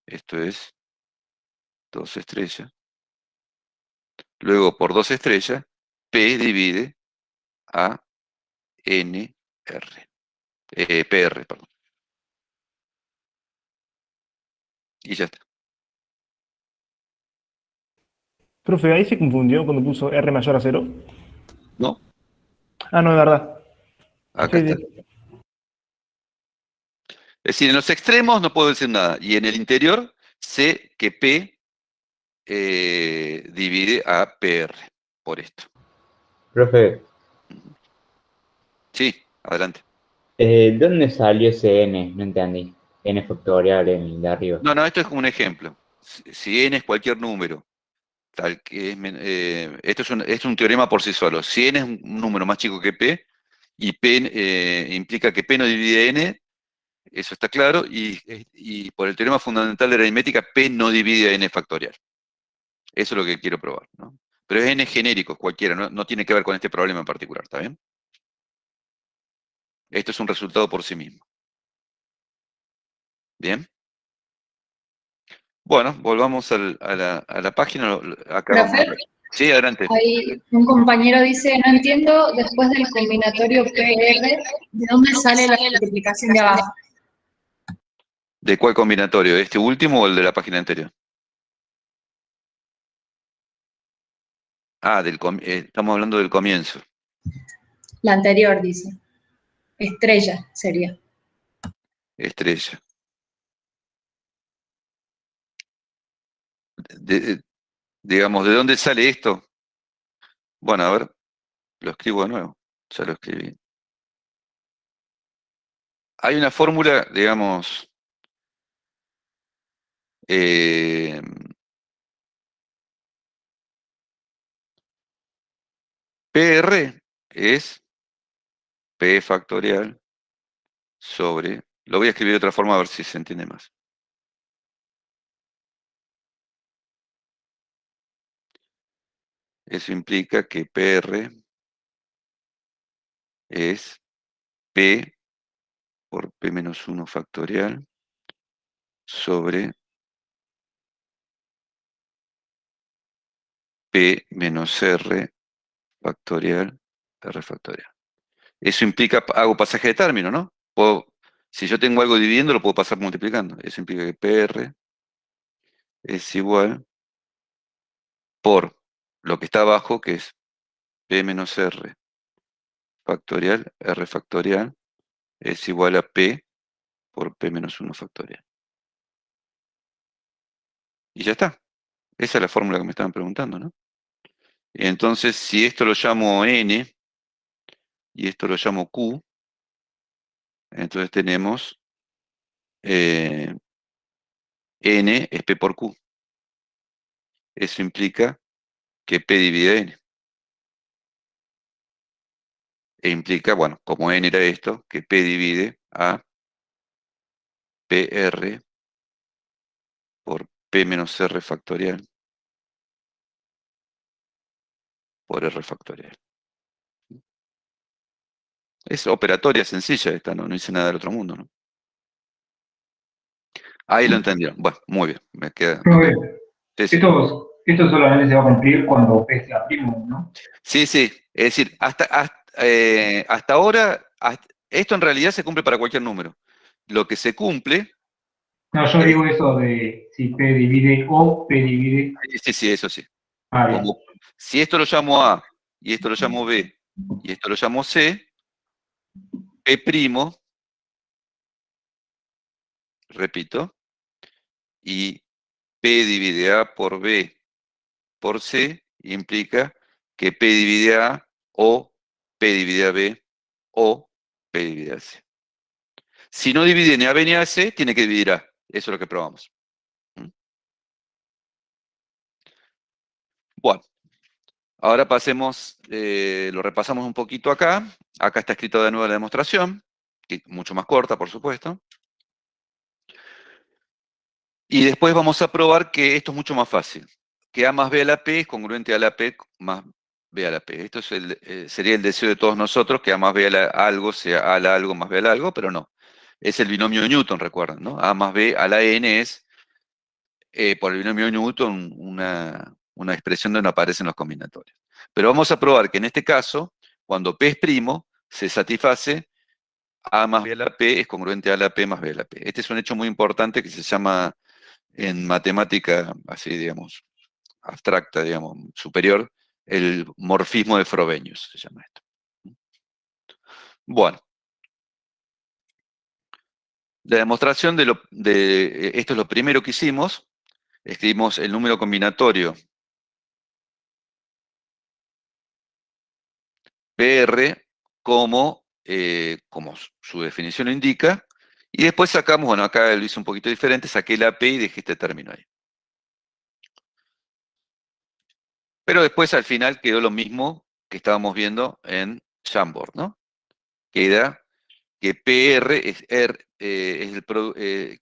Esto es 2 estrellas. Luego, por 2 estrellas, P divide a NR. PR, perdón. Y ya está. Profe, ahí se confundió cuando puso R mayor a 0. ¿No? Ah, no, es verdad. Acá Sí, está. sí. Es decir, en los extremos no puedo decir nada. Y en el interior sé que P divide a PR por esto. Profe, Sí, adelante. ¿dónde salió ese n? No entendí. N factorial en el de arriba. No, esto es como un ejemplo. Si n es cualquier número, tal que esto es un teorema por sí solo. Si n es un número más chico que p, y p implica que p no divide n, eso está claro, y por el teorema fundamental de la aritmética, p no divide a n factorial. Eso es lo que quiero probar, ¿no? Pero es n genérico, cualquiera, no tiene que ver con este problema en particular, ¿está bien? Esto es un resultado por sí mismo. ¿Bien? Bueno, volvamos a la página. Acá vamos a ver. Sí, adelante. Ahí un compañero dice, no entiendo, después del combinatorio PR, ¿de dónde sale la multiplicación de abajo? ¿De cuál combinatorio? ¿Este último o el de la página anterior? Ah, estamos hablando del comienzo. La anterior, dice. Estrella sería. Estrella. Digamos, ¿de dónde sale esto? Bueno, a ver, lo escribo de nuevo. Ya lo escribí. Hay una fórmula, digamos, PR es P factorial sobre... Lo voy a escribir de otra forma a ver si se entiende más. Eso implica que PR es P por P menos 1 factorial sobre P menos R factorial, R factorial. Eso implica, hago pasaje de término, ¿no? Si yo tengo algo dividiendo, lo puedo pasar multiplicando. Eso implica que PR es igual por lo que está abajo, que es P menos R factorial, R factorial, es igual a P por P menos 1 factorial. Y ya está. Esa es la fórmula que me estaban preguntando, ¿no? Y entonces, si esto lo llamo N y esto lo llamo Q, entonces tenemos N es P por Q. Eso implica que P divide N. E implica, bueno, como N era esto, que P divide a PR por P menos R factorial por R factorial. Es operatoria sencilla esta, no hice nada del otro mundo, ¿no? Ahí lo entendieron. Bueno, muy bien. Me queda. Sí, sí. Esto solamente se va a cumplir cuando P sea primo, ¿no? Sí, sí. Es decir, hasta ahora, esto en realidad se cumple para cualquier número. Lo que se cumple. No, yo digo eso de si P divide o P divide. Sí, sí, eso sí. Bien. Si esto lo llamo A, y esto lo llamo B, y esto lo llamo C, P', repito, y P divide A por B por C implica que P divide A o P divide a B o P divide a C. Si no divide ni a B ni a C, tiene que dividir A. Eso es lo que probamos. Bueno, ahora pasemos, lo repasamos un poquito acá. Acá está escrito de nuevo la demostración, que mucho más corta, por supuesto. Y después vamos a probar que esto es mucho más fácil. Que A más B a la P es congruente a la P más B a la P. Esto es sería el deseo de todos nosotros, que A más B a algo sea A a la algo más B a la algo, pero no. Es el binomio de Newton, recuerdan, ¿no? A más B a la N es, por el binomio de Newton, una expresión donde no aparecen los combinatorios. Pero vamos a probar que en este caso, cuando P es primo, se satisface A más B a la P es congruente a la P más B a la P. Este es un hecho muy importante que se llama en matemática, así digamos, abstracta, digamos, superior, el morfismo de Frobenius, se llama esto. Bueno. La demostración esto es lo primero que hicimos. Escribimos el número combinatorio PR como su definición lo indica, y después sacamos, bueno, acá lo hice un poquito diferente, saqué la P y dejé este término ahí. Pero después al final quedó lo mismo que estábamos viendo en Jamboard, ¿no? Queda que PR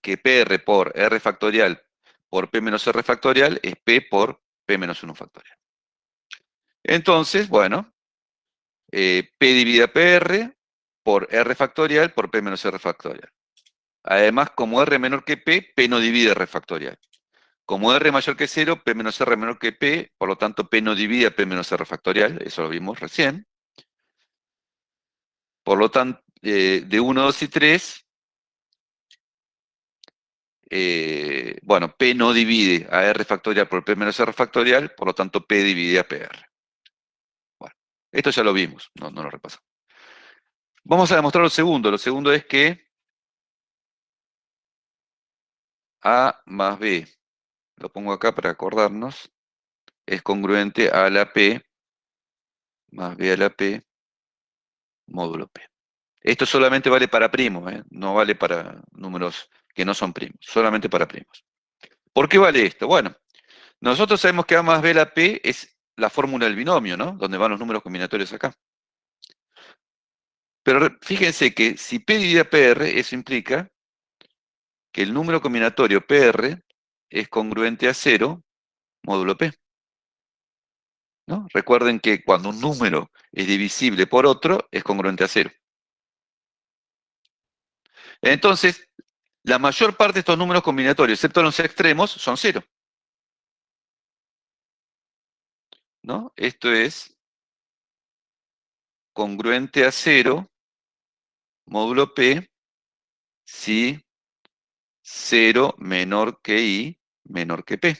que PR por R factorial por P menos R factorial es P por P menos 1 factorial. Entonces, bueno, P divide a PR por R factorial por P menos R factorial. Además, como R menor que P, P no divide R factorial. Como R mayor que 0, P menos R menor que P, por lo tanto P no divide a P menos R factorial, eso lo vimos recién. Por lo tanto, de 1, 2 y 3, bueno, P no divide a R factorial por P menos R factorial, por lo tanto P divide a PR. Bueno, esto ya lo vimos, no lo repasamos. Vamos a demostrar lo segundo. Lo segundo es que A más B, lo pongo acá para acordarnos, es congruente a la P más B a la P módulo P. Esto solamente vale para primos, no vale para números que no son primos, solamente para primos. ¿Por qué vale esto? Bueno, nosotros sabemos que A más B a la P es la fórmula del binomio, ¿no? Donde van los números combinatorios acá. Pero fíjense que si P divide a PR, eso implica que el número combinatorio PR es congruente a 0 módulo P. ¿No? Recuerden que cuando un número es divisible por otro, es congruente a 0. Entonces, la mayor parte de estos números combinatorios, excepto los extremos, son 0. ¿No? Esto es congruente a 0 módulo P si 0 menor que I menor que P.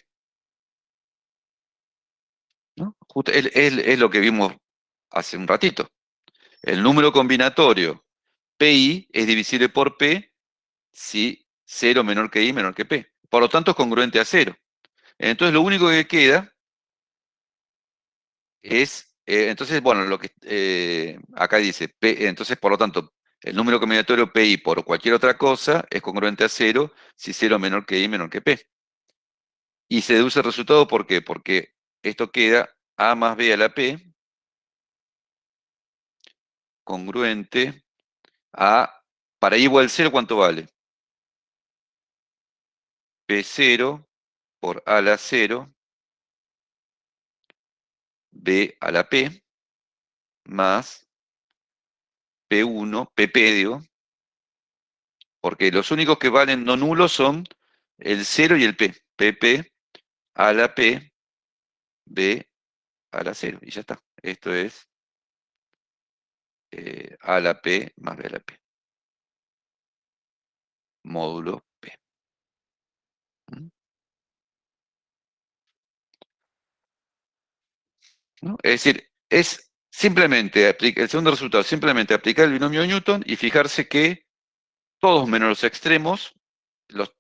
¿No? Es lo que vimos hace un ratito. El número combinatorio PI es divisible por P si 0 menor que I menor que P. Por lo tanto, es congruente a 0. Entonces, lo único que queda es, entonces, bueno, lo que acá dice, P, entonces, por lo tanto, el número combinatorio PI por cualquier otra cosa es congruente a 0 si 0 menor que I menor que P. Y se deduce el resultado, ¿por qué? Porque esto queda A más B a la P congruente a, para I igual 0, ¿cuánto vale? P0 por A a la 0, B a la P, más P1, PP digo, porque los únicos que valen no nulos son el 0 y el P. PP a la P, B a la 0, y ya está. Esto es A a la P más B a la P. Módulo P. ¿Mm? ¿No? Es decir, es simplemente, el segundo resultado, simplemente aplicar el binomio de Newton y fijarse que todos menos los extremos,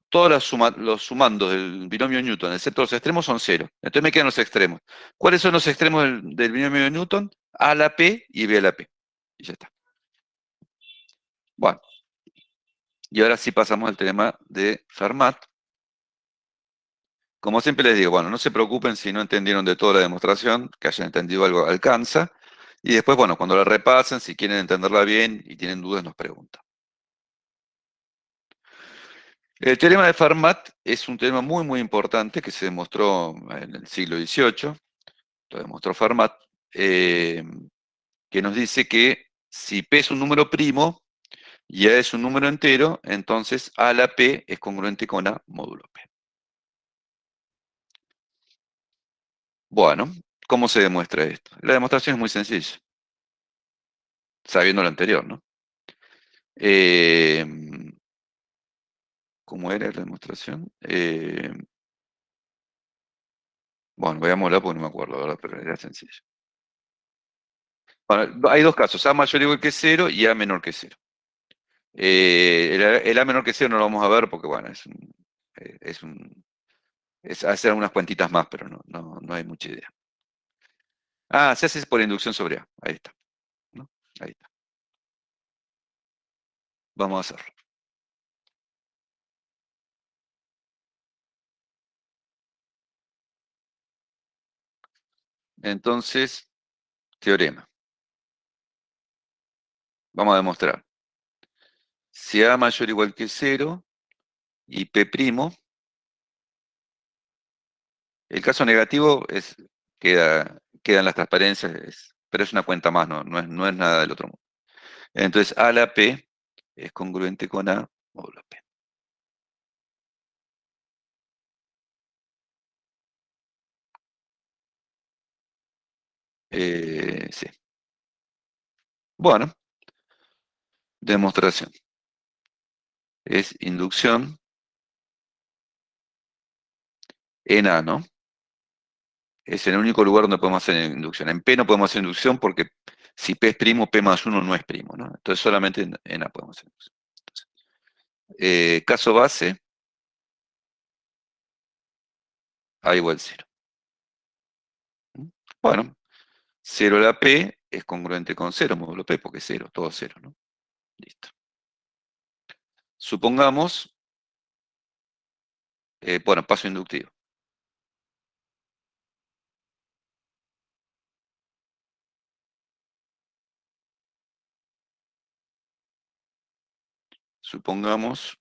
todos los sumandos del binomio Newton, excepto los extremos, son 0. Entonces me quedan los extremos. ¿Cuáles son los extremos del binomio de Newton? A a la P y B a la P. Y ya está. Bueno. Y ahora sí pasamos al teorema de Fermat. Como siempre les digo, bueno, no se preocupen si no entendieron de toda la demostración, que hayan entendido algo alcanza. Y después, bueno, cuando la repasen, si quieren entenderla bien y tienen dudas, nos preguntan. El teorema de Fermat es un teorema muy, muy importante que se demostró en el siglo XVIII, lo demostró Fermat, que nos dice que si P es un número primo y A es un número entero, entonces A a la P es congruente con A módulo P. Bueno, ¿cómo se demuestra esto? La demostración es muy sencilla, sabiendo lo anterior, ¿no? ¿Cómo era la demostración? Bueno, veámosla porque no me acuerdo, ¿verdad? Pero era sencillo. Bueno, hay dos casos, A mayor o igual que 0 y A menor que 0. El A menor que 0 no lo vamos a ver porque, bueno, es hacer unas cuentitas más, pero no hay mucha idea. Ah, se hace por inducción sobre A. Ahí está. ¿No? Ahí está. Vamos a hacerlo. Entonces, teorema. Vamos a demostrar. Si A mayor o igual que 0 y P', el caso negativo quedan las transparencias, pero es una cuenta más, no es nada del otro mundo. Entonces, A a la P es congruente con A módulo P. Sí. Bueno, demostración. Es inducción en A, ¿no? Es el único lugar donde podemos hacer inducción. En P no podemos hacer inducción porque si P es primo, P más 1 no es primo, ¿no? Entonces solamente en A podemos hacer inducción. Entonces, caso base, A igual 0. Bueno, 0 a la P es congruente con 0 módulo P, porque es 0, todo 0, ¿no? Listo. Supongamos, bueno, paso inductivo. Supongamos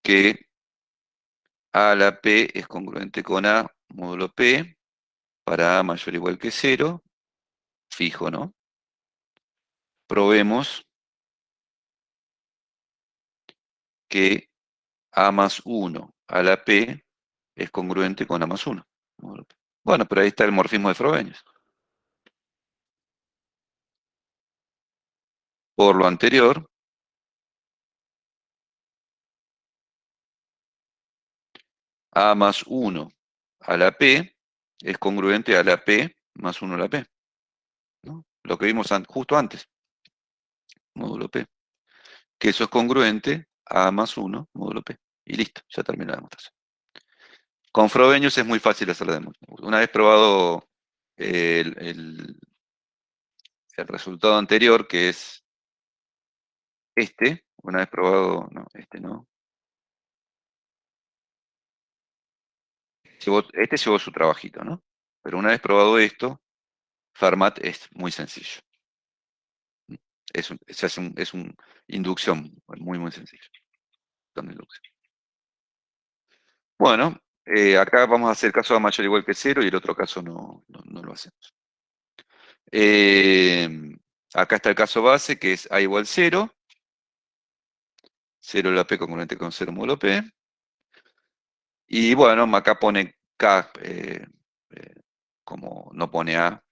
que A a la P es congruente con A módulo P para A mayor o igual que 0, fijo, ¿no? Probemos que A más 1 a la P es congruente con A más 1 módulo P. Bueno, pero ahí está el morfismo de Frobenius. Por lo anterior, A más 1 a la P es congruente a la P más 1 a la P, ¿no? Lo que vimos justo antes, módulo P. Que eso es congruente a A más 1 módulo P. Y listo, ya terminó la demostración. Con Frobenius es muy fácil hacer la demostración. Una vez probado el resultado anterior, que es una vez probado, no, no. Este llevó su trabajito, ¿no? Pero una vez probado esto, Fermat es muy sencillo. Es una inducción muy, muy sencillo. Bueno, acá vamos a hacer caso A mayor o igual que 0 y el otro caso no lo hacemos. Acá está el caso base, que es A igual 0. 0 la P congruente con 0 módulo P. Y bueno, acá pone K como no pone A,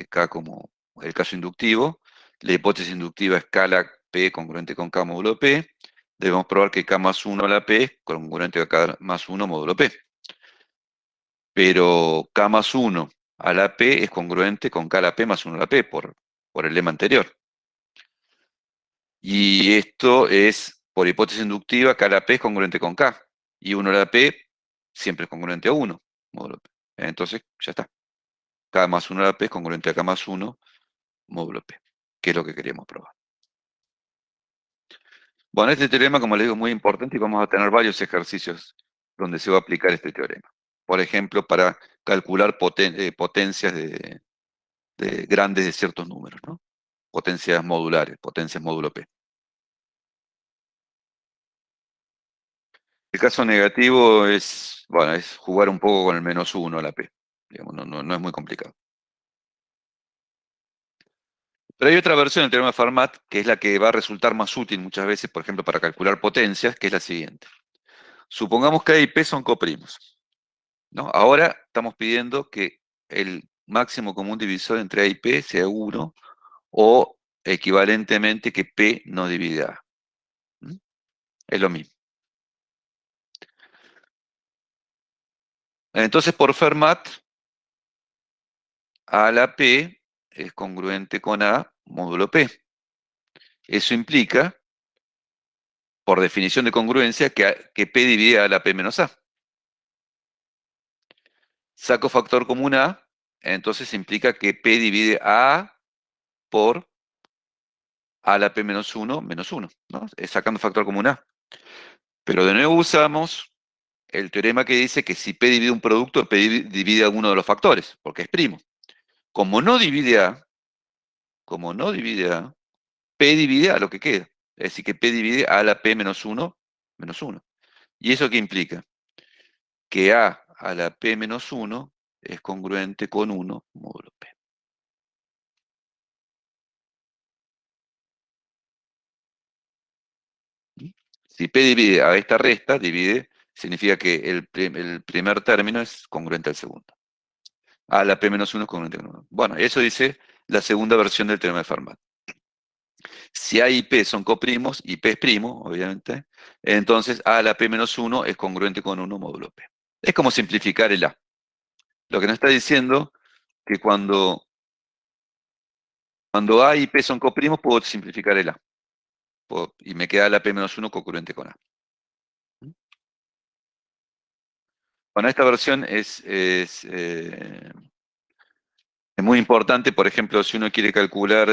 K como el caso inductivo. La hipótesis inductiva es K la P congruente con K módulo P. Debemos probar que K más 1 a la P es congruente con K más 1 módulo P. Pero K más 1 a la P es congruente con K a la P más 1 a la P por el lema anterior. Y esto es, por hipótesis inductiva, K a la P es congruente con K. Y 1 a la P siempre es congruente a 1, módulo P. Entonces, ya está. K más 1 a la P es congruente a K más 1, módulo P, que es lo que queríamos probar. Bueno, este teorema, como les digo, es muy importante y vamos a tener varios ejercicios donde se va a aplicar este teorema. Por ejemplo, para calcular potencias de grandes de ciertos números, ¿no? Potencias modulares, potencias módulo P. El caso negativo es, bueno, es jugar un poco con el menos 1 a la P. Digamos, no es muy complicado. Pero hay otra versión del teorema de Fermat, que es la que va a resultar más útil muchas veces, por ejemplo, para calcular potencias, que es la siguiente. Supongamos que A y P son coprimos, ¿no? Ahora estamos pidiendo que el máximo común divisor entre A y P sea 1, o equivalentemente que P no divide A. ¿Mm? Es lo mismo. Entonces, por Fermat, A a la P es congruente con A módulo P. Eso implica, por definición de congruencia, que P divide A a la P menos A. Saco factor común A, entonces implica que P divide A por A a la P menos 1, ¿no? Es sacando factor común A. Pero de nuevo usamos el teorema que dice que si P divide un producto, P divide alguno de los factores, porque es primo. Como no divide A, P divide A lo que queda. Es decir, que P divide A a la P menos 1, menos 1. ¿Y eso qué implica? Que A a la P menos 1 es congruente con 1 módulo P. Si P divide a esta resta, divide Significa que el primer término es congruente al segundo. A la P-1 es congruente con 1. Bueno, eso dice la segunda versión del teorema de Fermat. Si A y P son coprimos, y P es primo, obviamente, entonces A a la P-1 es congruente con 1 módulo P. Es como simplificar el A. Lo que nos está diciendo que cuando A y P son coprimos, puedo simplificar el A. Y me queda la P-1 congruente con A. Bueno, esta versión es muy importante, por ejemplo, si uno quiere calcular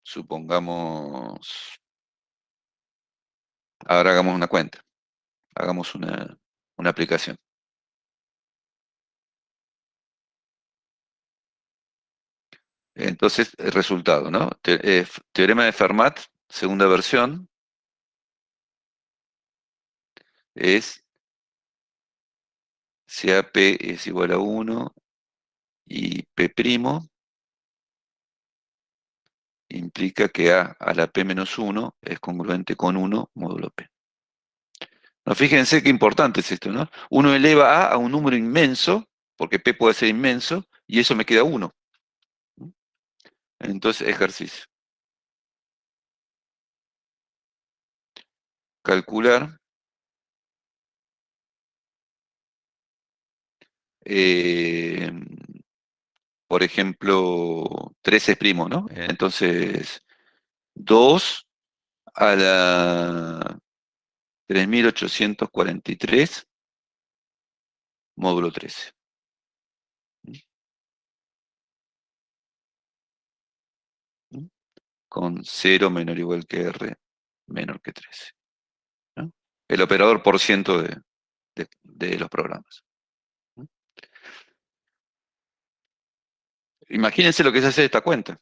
supongamos, ahora hagamos una cuenta, hagamos una aplicación. Entonces, el resultado, ¿no? Teorema de Fermat, segunda versión, es si AP es igual a 1 y P' implica que A a la P-1 es congruente con 1 módulo P. No, fíjense qué importante es esto, ¿no? Uno eleva a un número inmenso, porque P puede ser inmenso, y eso me queda 1. Entonces, ejercicio. Calcular por ejemplo, 13 es primo, ¿no? Entonces, 2 a la 3843 módulo 13. Con 0 menor o igual que R menor que 13. ¿No? El operador por ciento de los programas. Imagínense lo que se hace de esta cuenta.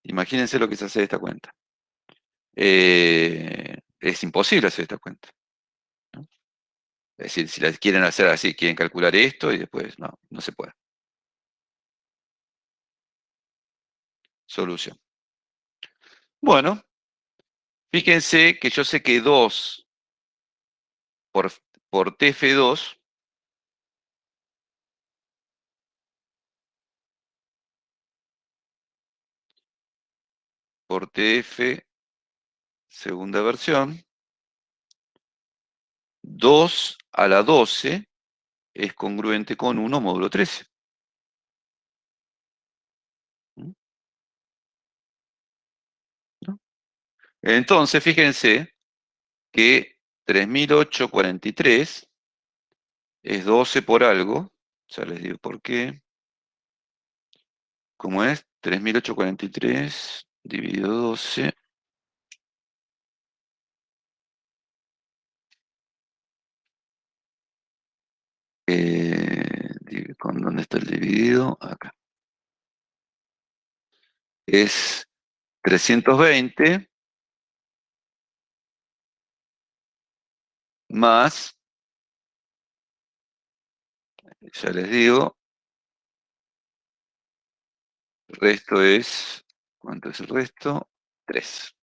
Imagínense lo que se hace de esta cuenta. Es imposible hacer esta cuenta. ¿No? Es decir, si la quieren hacer así, quieren calcular esto y después, no se puede. Solución. Bueno, fíjense que yo sé que 2 por TF2 por TF segunda versión, 2 a la 12 es congruente con 1 módulo 13. ¿No? Entonces, fíjense que 3843 es 12 por algo, ya les digo por qué. ¿Cómo es? 3843 dividido 12. ¿Con dónde está el dividido? Acá. Es 320 más, ya les digo, el resto es, ¿cuánto es el resto? 3.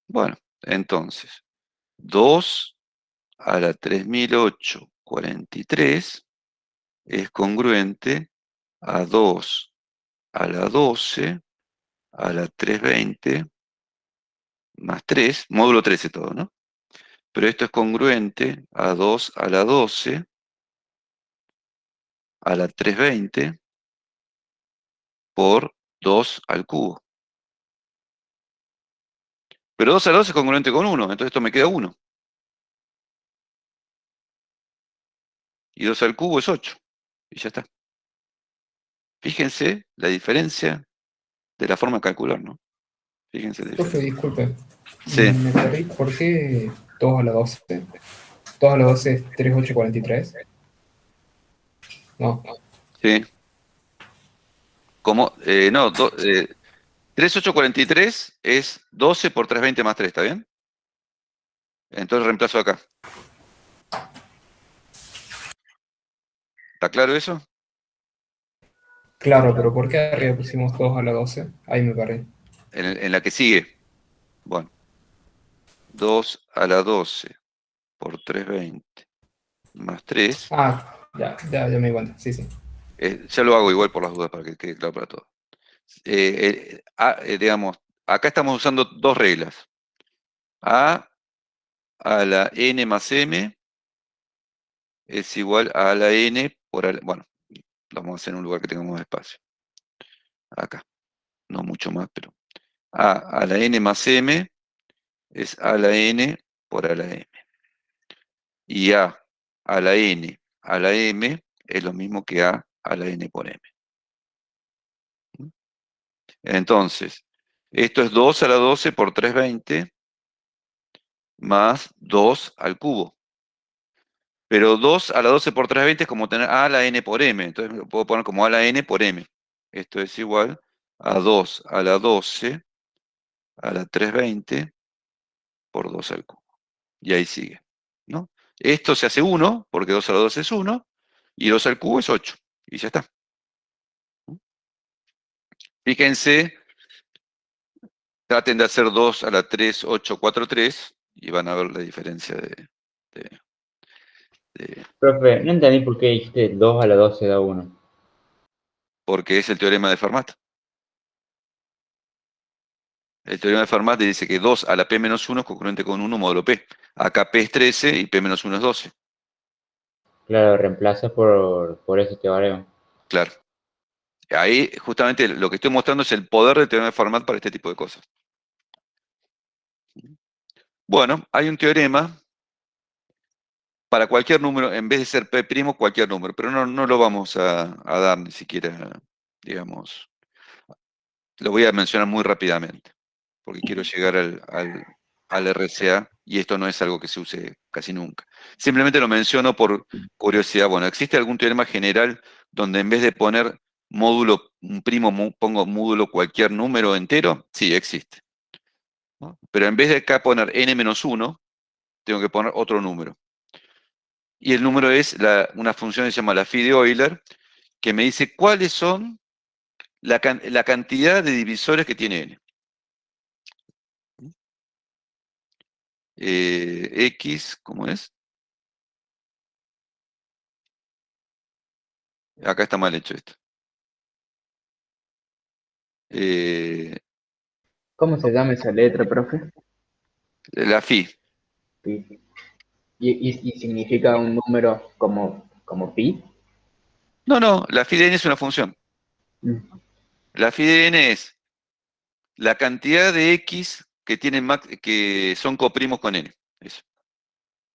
Bueno, entonces, 2 a la 3843 es congruente a 2 a la 12 a la 320 más 3, módulo 13 todo, ¿no? Pero esto es congruente a 2 a la 12 a la 320 por 2 al cubo. Pero 2 a la 12 es congruente con 1, entonces esto me queda 1. Y 2 al cubo es 8. Y ya está. Fíjense la diferencia de la forma de calcular, ¿no? Fíjense la Profe, diferencia. disculpe. Sí. Me perdí. ¿Por qué 2 a la 12? 2 a la 12 es 3843. No. Sí. ¿Cómo? No, 3843 es 12 por 320 más 3, ¿está bien? Entonces reemplazo acá. ¿Está claro eso? Claro, pero ¿por qué arriba pusimos 2 a la 12? Ahí me perdí. En la que sigue. Bueno, 2 a la 12 por 320 más 3. Ah, ya me di cuenta, sí. Ya lo hago igual por las dudas para que quede claro para todos. Digamos, acá estamos usando dos reglas. A la n más m es igual a la n por a, bueno, lo vamos a hacer en un lugar que tengamos espacio. Acá, no mucho más, pero a la n más m es a la n por a la m. Y a la n a la m es lo mismo que a la n por m. Entonces, esto es 2 a la 12 por 320 más 2 al cubo. Pero 2 a la 12 por 320 es como tener a la n por m. Entonces lo puedo poner como a la n por m. Esto es igual a 2 a la 12 a la 320 por 2 al cubo. Y ahí sigue, ¿no? Esto se hace 1, porque 2 a la 12 es 1, y 2 al cubo es 8. Y ya está. Fíjense, traten de hacer 2 a la 3, 8, 4, 3, y van a ver la diferencia de Profe, no entendí por qué dijiste 2 a la 12 da 1. porque es el teorema de Fermat. El teorema de Fermat dice que 2 a la p menos 1 es congruente con 1 módulo p. Acá p es 13 y p menos 1 es 12. Claro, reemplaza por ese teorema. Claro. Ahí justamente lo que estoy mostrando es el poder del teorema de Fermat para este tipo de cosas. Bueno, hay un teorema para cualquier número, en vez de ser p', cualquier número, pero no lo vamos a dar ni siquiera, digamos, lo voy a mencionar muy rápidamente, porque quiero llegar al RCA, y esto no es algo que se use casi nunca. Simplemente lo menciono por curiosidad. Bueno, ¿existe algún teorema general donde en vez de poner módulo, un primo, pongo módulo cualquier número entero? Sí, existe, ¿no? Pero en vez de acá poner n-1, tengo que poner otro número. Y el número es una función que se llama la phi de Euler, que me dice cuáles son la cantidad de divisores que tiene n. X, ¿cómo es? Acá está mal hecho esto. ¿Cómo se llama esa letra, profe? La phi. Pi. ¿Y significa un número como pi? No, la phi de n es una función. La phi de n es la cantidad de x que tienen que son coprimos con n. Eso.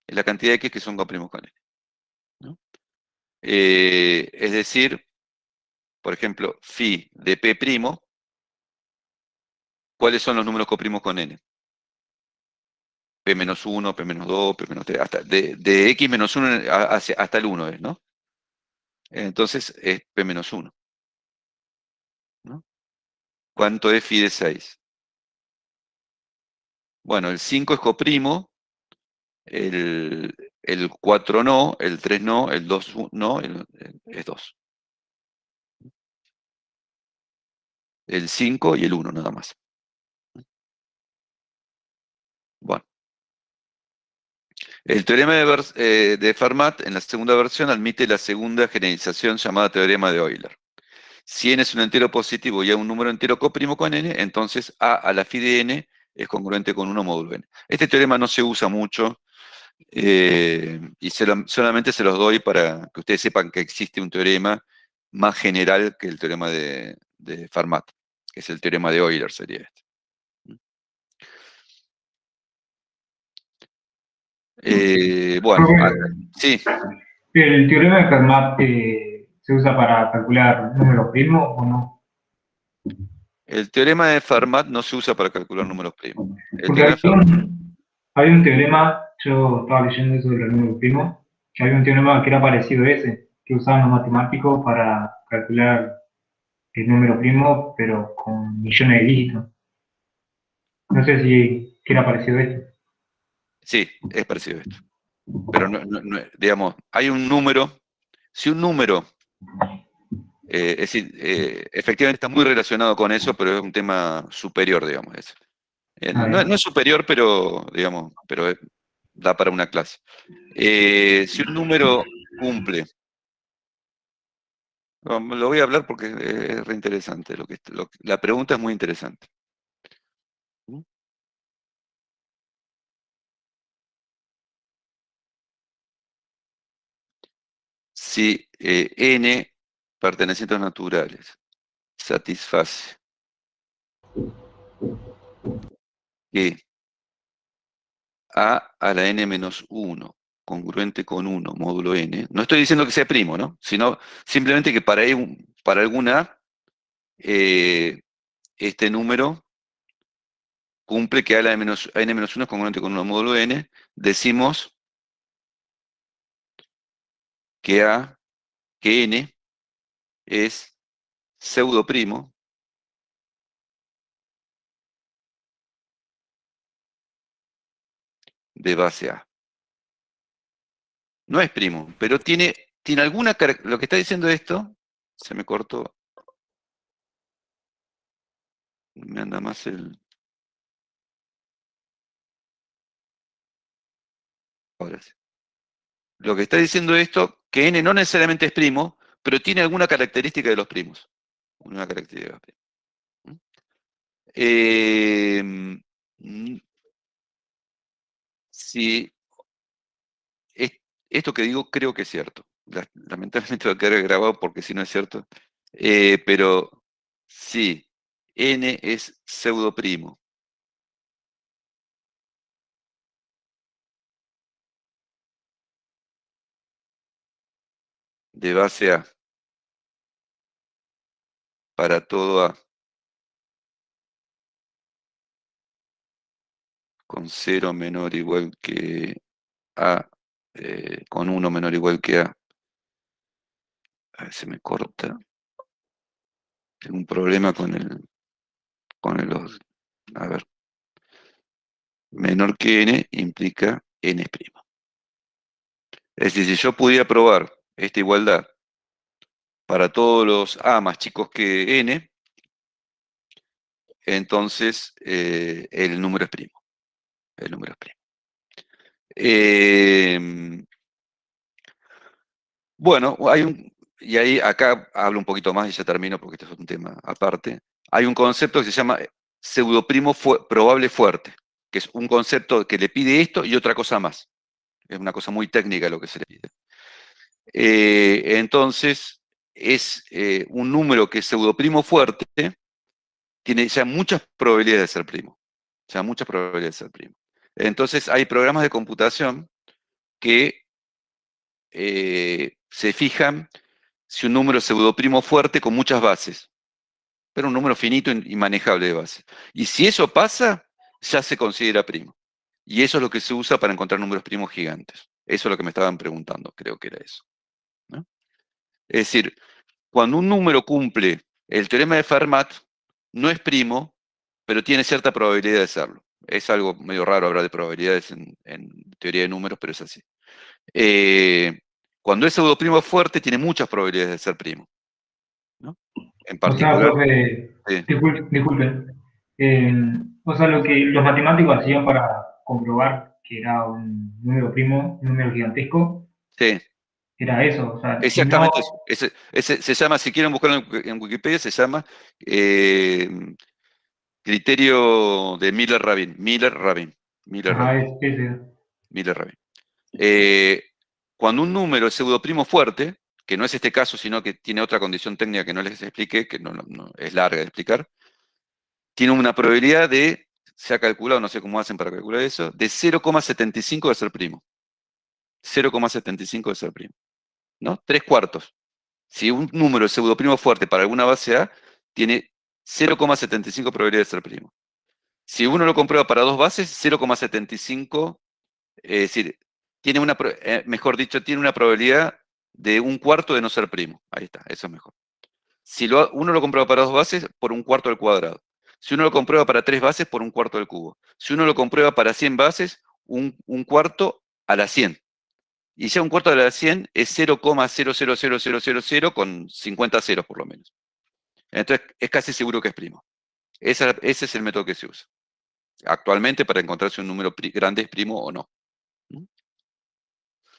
Es la cantidad de x que son coprimos con n, ¿no? Es decir, por ejemplo, phi de p', ¿cuáles son los números coprimos con n? P-1, P-2, P-3, hasta de x-1 hasta el 1 es, ¿no? Entonces es P-1, ¿no? ¿Cuánto es phi de 6? Bueno, el 5 es coprimo, el 4 no, el 3 no, el 2 no, es 2. El 5 y el 1 nada más. Bueno. El teorema de Fermat, en la segunda versión, admite la segunda generalización llamada teorema de Euler. Si n es un entero positivo y hay un número entero coprimo con n, entonces a la phi de n es congruente con 1 módulo n. Este teorema no se usa mucho, y solamente se los doy para que ustedes sepan que existe un teorema más general que el teorema de Fermat, que es el teorema de Euler, sería este. Bueno, sí. ¿El teorema de Fermat se usa para calcular números primos o no? El teorema de Fermat no se usa para calcular números primos. Porque hay un teorema, yo estaba leyendo eso de los números primos, que hay un teorema que era parecido a ese, que usaban los matemáticos para calcular el número primo, pero con millones de dígitos. No sé si era parecido a esto. Sí, es parecido a esto. Pero digamos, hay un número. Si un número Es decir, efectivamente está muy relacionado con eso, pero es un tema superior, digamos. Eso. No es superior, pero, digamos, pero da para una clase. Si un número cumple, lo voy a hablar porque es re interesante, la pregunta es muy interesante. Si n pertenecientes naturales satisface que a la n-1 congruente con 1 módulo n, no estoy diciendo que sea primo, ¿no? Sino simplemente que para alguna este número cumple que a la n-1 es congruente con 1 módulo n, decimos que n es pseudo primo de base A. No es primo, pero tiene alguna característica. Lo que está diciendo esto, se me cortó. Me anda más el... Ahora sí. Lo que está diciendo esto, que n no necesariamente es primo, pero tiene alguna característica de los primos. Una característica de los primos. Si esto que digo creo que es cierto. Lamentablemente va a quedar grabado porque si no es cierto. Pero sí, n es pseudo primo de base A para todo A con 0 menor o igual que A, con 1 menor o igual que A. A ver, se me corta. Tengo un problema con a ver. Menor que n implica n es primo. Es decir, si yo pudiera probar esta igualdad para todos los A más chicos que n, entonces el número es primo. El número es primo. Bueno, y ahí acá hablo un poquito más y ya termino porque este es un tema aparte. Hay un concepto que se llama pseudoprimo probable fuerte, que es un concepto que le pide esto y otra cosa más. Es una cosa muy técnica lo que se le pide. Entonces, es un número que es pseudoprimo fuerte, tiene ya muchas probabilidades de ser primo. Ya muchas probabilidades de ser primo. Entonces, hay programas de computación que se fijan si un número es pseudoprimo fuerte con muchas bases, pero un número finito y manejable de bases. Y si eso pasa, ya se considera primo. Y eso es lo que se usa para encontrar números primos gigantes. Eso es lo que me estaban preguntando, creo que era eso, ¿no? Es decir, cuando un número cumple el teorema de Fermat, no es primo, pero tiene cierta probabilidad de serlo. Es algo medio raro hablar de probabilidades en teoría de números, pero es así. Cuando es pseudoprimo fuerte, tiene muchas probabilidades de ser primo, ¿no? En particular... O sea, profe, sí. disculpen. O sea, lo que los matemáticos hacían para comprobar que era un número primo, un número gigantesco, Sí. era eso. O sea, Exactamente si no, eso. Se llama, si quieren buscarlo en Wikipedia, se llama criterio de Miller-Rabin. Miller-Rabin. Miller-Rabin. Cuando un número es pseudoprimo fuerte, que no es este caso, sino que tiene otra condición técnica que no les expliqué, que no es larga de explicar, tiene una probabilidad de, se ha calculado, no sé cómo hacen para calcular eso, de 0,75 de ser primo. 0,75 de ser primo. ¿No? 3/4. Si un número es pseudoprimo fuerte para alguna base A, tiene 0,75 probabilidad de ser primo. Si uno lo comprueba para dos bases, 0,75, es decir, tiene mejor dicho, tiene una probabilidad de 1/4 de no ser primo. Ahí está, eso es mejor. Si uno lo comprueba para dos bases, por 1/4 al cuadrado. Si uno lo comprueba para tres bases, por 1/4 al cubo. Si uno lo comprueba para 100 bases, 1/4 a la 100. Y ya un cuarto de la 100 es 0,00000 con 50 ceros por lo menos. Entonces es casi seguro que es primo. Ese es el método que se usa actualmente para encontrar si un número grande es primo o no.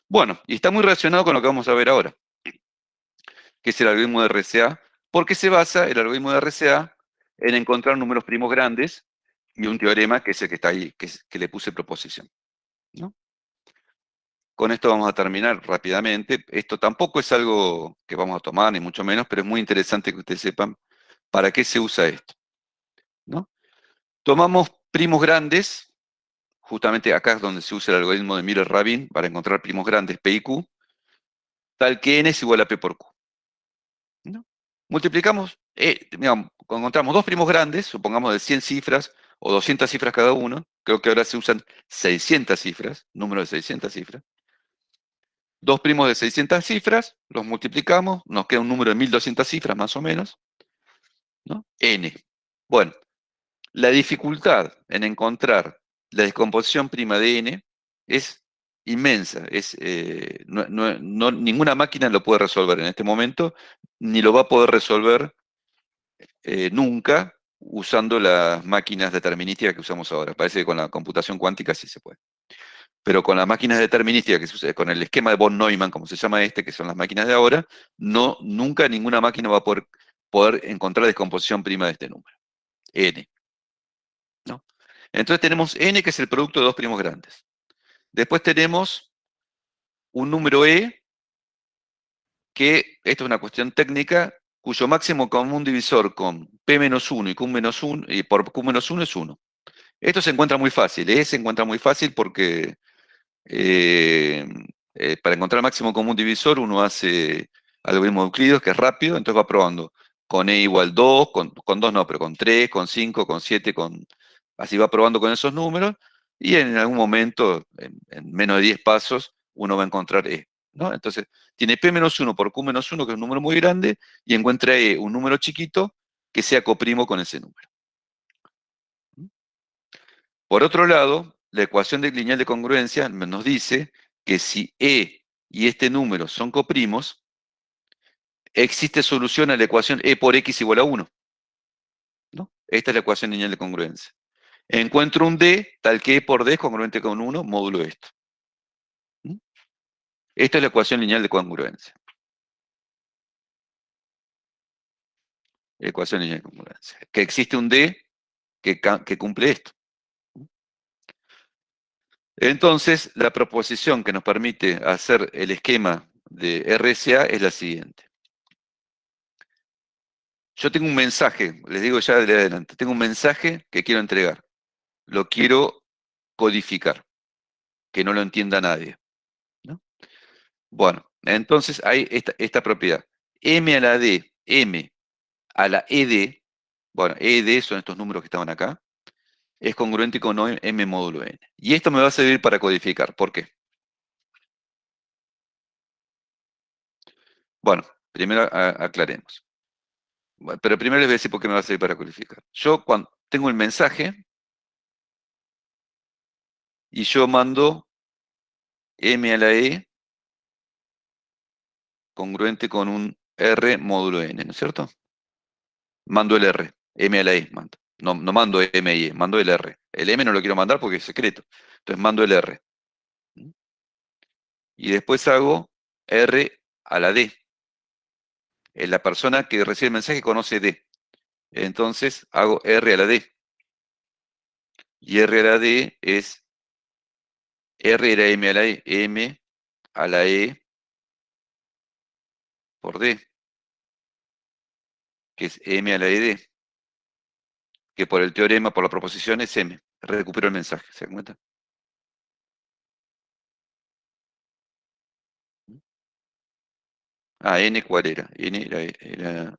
Bueno, y está muy relacionado con lo que vamos a ver ahora, que es el algoritmo de RCA, porque se basa el algoritmo de RCA en encontrar números primos grandes y un teorema que es el que está ahí, que le puse proposición, ¿no? Con esto vamos a terminar rápidamente. Esto tampoco es algo que vamos a tomar, ni mucho menos, pero es muy interesante que ustedes sepan para qué se usa esto, ¿no? Tomamos primos grandes, justamente acá es donde se usa el algoritmo de Miller-Rabin para encontrar primos grandes, P y Q, tal que n es igual a P por Q, ¿no? Multiplicamos, digamos, encontramos dos primos grandes, supongamos de 100 cifras o 200 cifras cada uno, creo que ahora se usan 600 cifras, número de 600 cifras. Dos primos de 600 cifras, los multiplicamos, nos queda un número de 1200 cifras más o menos, ¿no? N. Bueno, la dificultad en encontrar la descomposición prima de N es inmensa. Ninguna máquina lo puede resolver en este momento, ni lo va a poder resolver nunca usando las máquinas determinísticas que usamos ahora. Parece que con la computación cuántica sí se puede. Pero con las máquinas determinísticas que se usa, con el esquema de von Neumann, como se llama este, que son las máquinas de ahora, nunca ninguna máquina va a poder encontrar descomposición prima de este número, n, ¿no? Entonces tenemos n, que es el producto de dos primos grandes. Después tenemos un número e, que, esto es una cuestión técnica, cuyo máximo común divisor con p-1 y q-1, y por q-1 es 1. Esto se encuentra muy fácil, se encuentra muy fácil porque para encontrar el máximo común divisor uno hace algoritmo de Euclides, que es rápido, entonces va probando con e igual 2, con 2 no, pero con 3, con 5, con 7, así va probando con esos números, y en algún momento, en menos de 10 pasos, uno va a encontrar e, ¿no? Entonces, tiene p-1 por q-1, que es un número muy grande, y encuentra e, un número chiquito, que sea coprimo con ese número. Por otro lado, la ecuación lineal de congruencia nos dice que si e y este número son coprimos, existe solución a la ecuación e por x igual a 1, ¿no? Esta es la ecuación lineal de congruencia. Encuentro un d tal que e por d es congruente con 1 módulo esto. ¿Mm? Esta es la ecuación lineal de congruencia. Ecuación lineal de congruencia. Que existe un d que cumple esto. Entonces, la proposición que nos permite hacer el esquema de RCA es la siguiente. Yo tengo un mensaje, les digo ya de adelante, tengo un mensaje que quiero entregar. Lo quiero codificar, que no lo entienda nadie, ¿no? Bueno, entonces hay esta propiedad. M a la D, M a la ED, bueno, ED son estos números que estaban acá, es congruente con M módulo N. Y esto me va a servir para codificar. ¿Por qué? Bueno, primero aclaremos. Bueno, pero primero les voy a decir por qué me va a servir para codificar. Yo cuando tengo el mensaje y yo mando M a la E congruente con un R módulo N, ¿no es cierto? Mando el R, M a la E, mando. No mando M y E, mando el R. El M no lo quiero mandar porque es secreto. Entonces mando el R. Y después hago R a la D. La persona que recibe el mensaje conoce D. Entonces hago R a la D. Y R a la D es, R era M a la E, M a la E por D, que es M a la ED, que por el teorema, por la proposición es M. Recupero el mensaje, ¿se dan cuenta? Ah, N, ¿cuál era? N era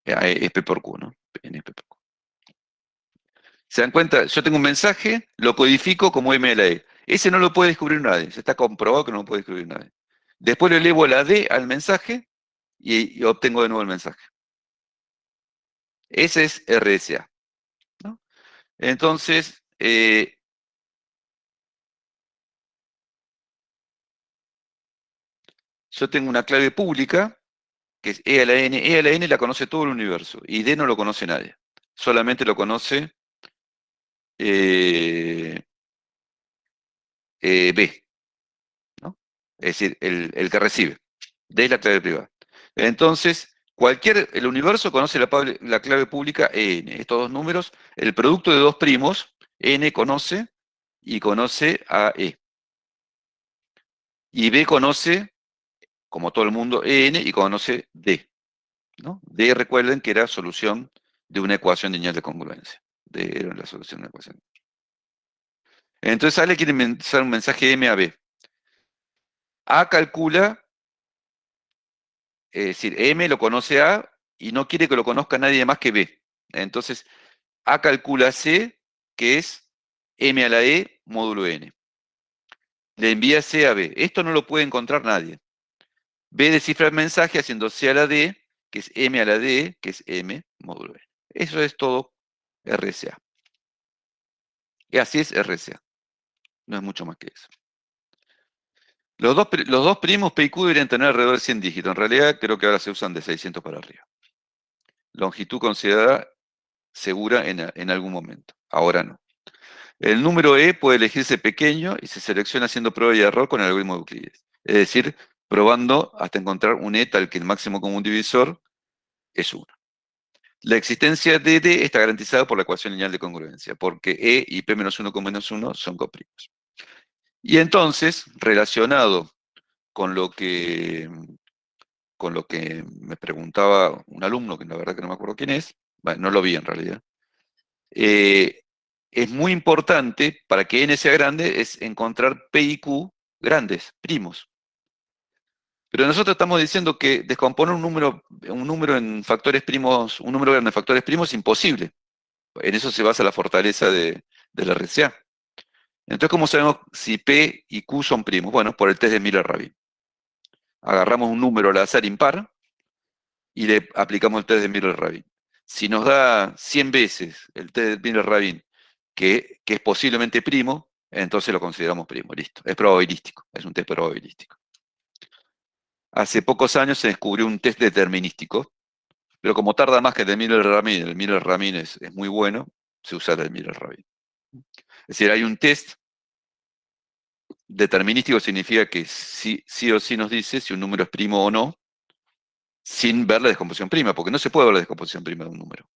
es P por Q, ¿no? N es P por Q. ¿Se dan cuenta? Yo tengo un mensaje, lo codifico como M a la E. Ese no lo puede descubrir nadie, ya está comprobado que no lo puede descubrir nadie. Después le elevo la D al mensaje y obtengo de nuevo el mensaje. Ese es RSA, ¿no? Entonces, yo tengo una clave pública, que es E a la N. E a la N la conoce todo el universo, y D no lo conoce nadie. Solamente lo conoce B, ¿no? Es decir, el que recibe. D es la clave privada. Entonces, el universo conoce la clave pública EN. Estos dos números, el producto de dos primos, N conoce y conoce a E. Y B conoce, como todo el mundo, EN y conoce D, ¿no? D, recuerden que era solución de una ecuación lineal de congruencia. D era la solución de una ecuación. Entonces A le quiere mandar un mensaje M a B. A calcula, es decir, M lo conoce A y no quiere que lo conozca nadie más que B. Entonces, A calcula C, que es M a la E módulo N. Le envía C a B. Esto no lo puede encontrar nadie. B descifra el mensaje haciendo C a la D, que es M a la D, que es M módulo N. Eso es todo RSA. Y así es RSA. No es mucho más que eso. Los dos primos P y Q deberían tener alrededor de 100 dígitos. En realidad, creo que ahora se usan de 600 para arriba. Longitud considerada segura en algún momento. Ahora no. El número E puede elegirse pequeño y se selecciona haciendo prueba y error con el algoritmo de Euclides. Es decir, probando hasta encontrar un E tal que el máximo común divisor es 1. La existencia de D está garantizada por la ecuación lineal de congruencia, porque E y P menos 1 con menos 1 son coprimos. Y entonces, relacionado con lo que me preguntaba un alumno, que la verdad que no me acuerdo quién es, bueno, no lo vi en realidad, es muy importante, para que N sea grande, es encontrar P y Q grandes, primos. Pero nosotros estamos diciendo que descomponer un número en factores primos, un número grande en factores primos es imposible. En eso se basa la fortaleza de la RCA. Entonces, ¿cómo sabemos si P y Q son primos? Bueno, por el test de Miller-Rabin. Agarramos un número al azar impar y le aplicamos el test de Miller-Rabin. Si nos da 100 veces el test de Miller-Rabin que es posiblemente primo, entonces lo consideramos primo, listo. Es probabilístico, es un test probabilístico. Hace pocos años se descubrió un test determinístico, pero como tarda más que el de Miller-Rabin es muy bueno, se usa el de Miller-Rabin. Es decir, hay un test determinístico, significa que sí o sí nos dice si un número es primo o no, sin ver la descomposición prima, porque no se puede ver la descomposición prima de un número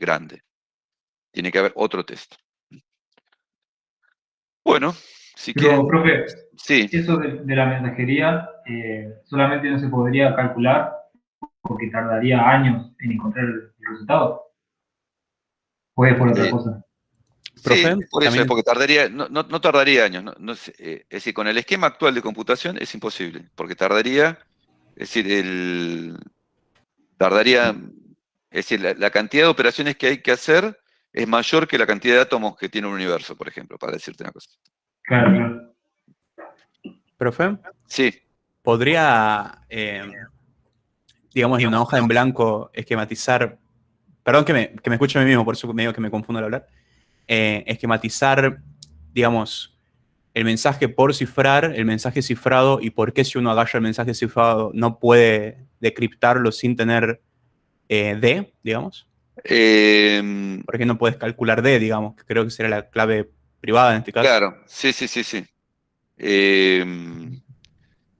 grande. Tiene que haber otro test. Bueno, si Pero, quieren... profe, Sí. eso de la mensajería solamente no se podría calcular porque tardaría años en encontrar el resultado. ¿O es por otra cosa? Sí, por eso también... es porque tardaría, no tardaría años. Es decir, con el esquema actual de computación es imposible, porque tardaría, es decir, es decir, la cantidad de operaciones que hay que hacer es mayor que la cantidad de átomos que tiene un universo, por ejemplo, para decirte una cosa. Claro. ¿Profe? Sí. ¿Podría, digamos, en una hoja en blanco esquematizar, perdón que me escuche a mí mismo, por eso medio que me confundo al hablar, esquematizar, digamos, el mensaje por cifrar, el mensaje cifrado, y por qué si uno agarra el mensaje cifrado no puede decriptarlo sin tener D, digamos? ¿Por qué no puedes calcular D, digamos? Que creo que será la clave privada en este caso. Claro, sí.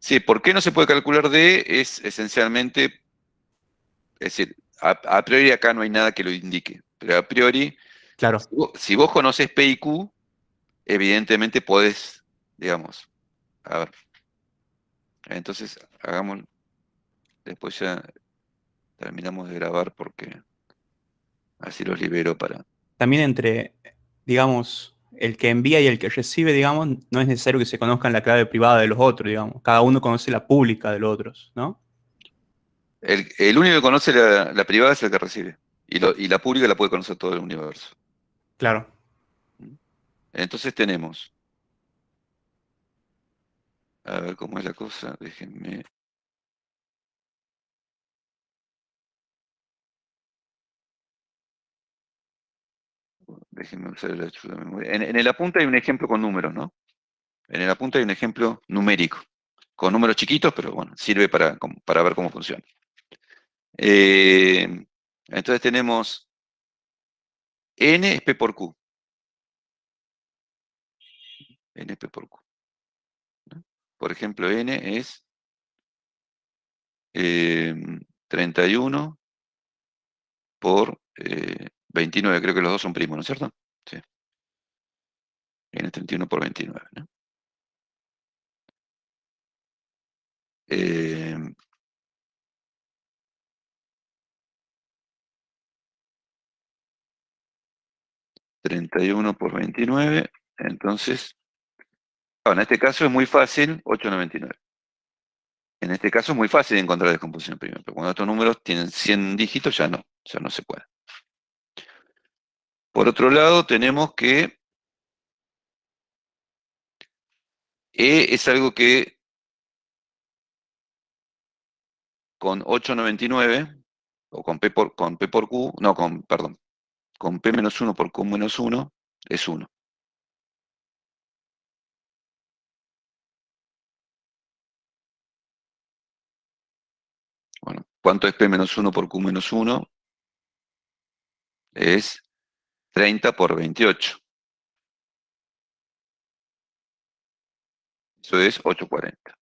Sí, ¿por qué no se puede calcular D? Es esencialmente, es decir, a priori acá no hay nada que lo indique, pero a priori, claro. Si vos conoces P y Q, evidentemente podés, digamos, a ver. Entonces, hagamos, después ya terminamos de grabar porque así los libero para... También entre, digamos, el que envía y el que recibe, digamos, no es necesario que se conozcan la clave privada de los otros, digamos. Cada uno conoce la pública de los otros, ¿no? El único que conoce la privada es el que recibe. Y la pública la puede conocer todo el universo. Claro. Entonces tenemos... A ver cómo es la cosa, déjenme... Déjenme usar el ayuda de memoria. En el apunte hay un ejemplo con números, ¿no? En el apunte hay un ejemplo numérico. con números chiquitos, pero bueno, sirve para ver cómo funciona. Entonces tenemos N es P por Q. N es P por Q. ¿No? Por ejemplo, N es 31 por 29, creo que los dos son primos, ¿no es cierto? Sí. N es 31 por 29, ¿no? 31 por 29, entonces, en este caso es muy fácil, 899. En este caso es muy fácil encontrar descomposición primero, pero cuando estos números tienen 100 dígitos ya no se puede. Por otro lado, tenemos que E es algo que con 899, o con P por Q, no, perdón, con P menos 1 por Q menos 1, es 1. Bueno, ¿cuánto es P menos 1 por Q menos 1? Es 30 por 28. Eso es 840.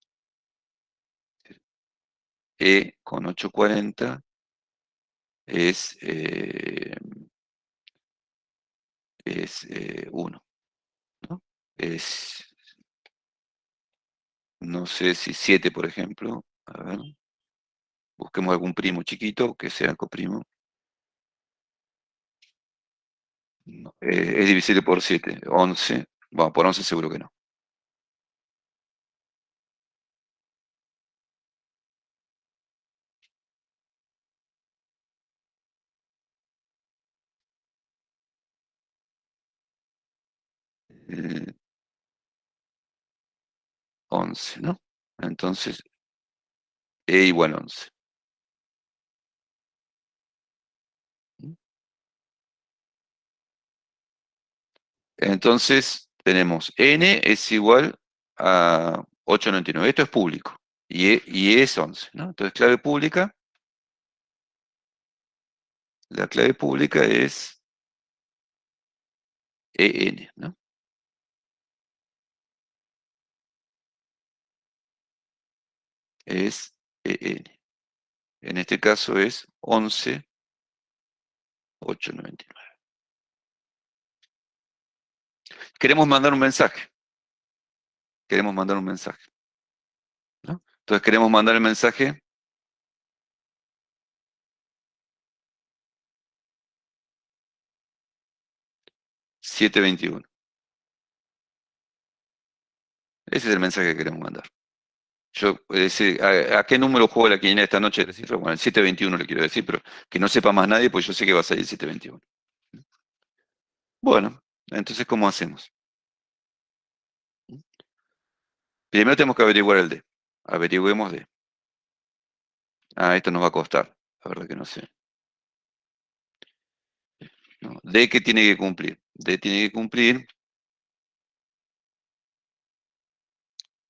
E con 840 es 1, ¿no? No sé si 7, por ejemplo. A ver. Busquemos algún primo chiquito que sea coprimo. No, es divisible por 7. 11. Bueno, por 11 seguro que no. Eh, 11, ¿no? Entonces, E igual a 11. Entonces, tenemos N es igual a 899. Esto es público. Y E es 11, ¿no? Entonces, clave pública. La clave pública es EN, ¿no? Es EN. En este caso es 11.899. Queremos mandar un mensaje. Queremos mandar un mensaje, ¿no? Entonces queremos mandar el mensaje 721. Ese es el mensaje que queremos mandar. ¿A qué número juego la quiniela esta noche? Bueno, el 721 le quiero decir, pero que no sepa más nadie, pues yo sé que va a salir 721. Bueno, entonces, ¿cómo hacemos? Primero tenemos que averiguar el D. Averigüemos D. Esto nos va a costar. La verdad que no sé. No, D, ¿qué tiene que cumplir? D tiene que cumplir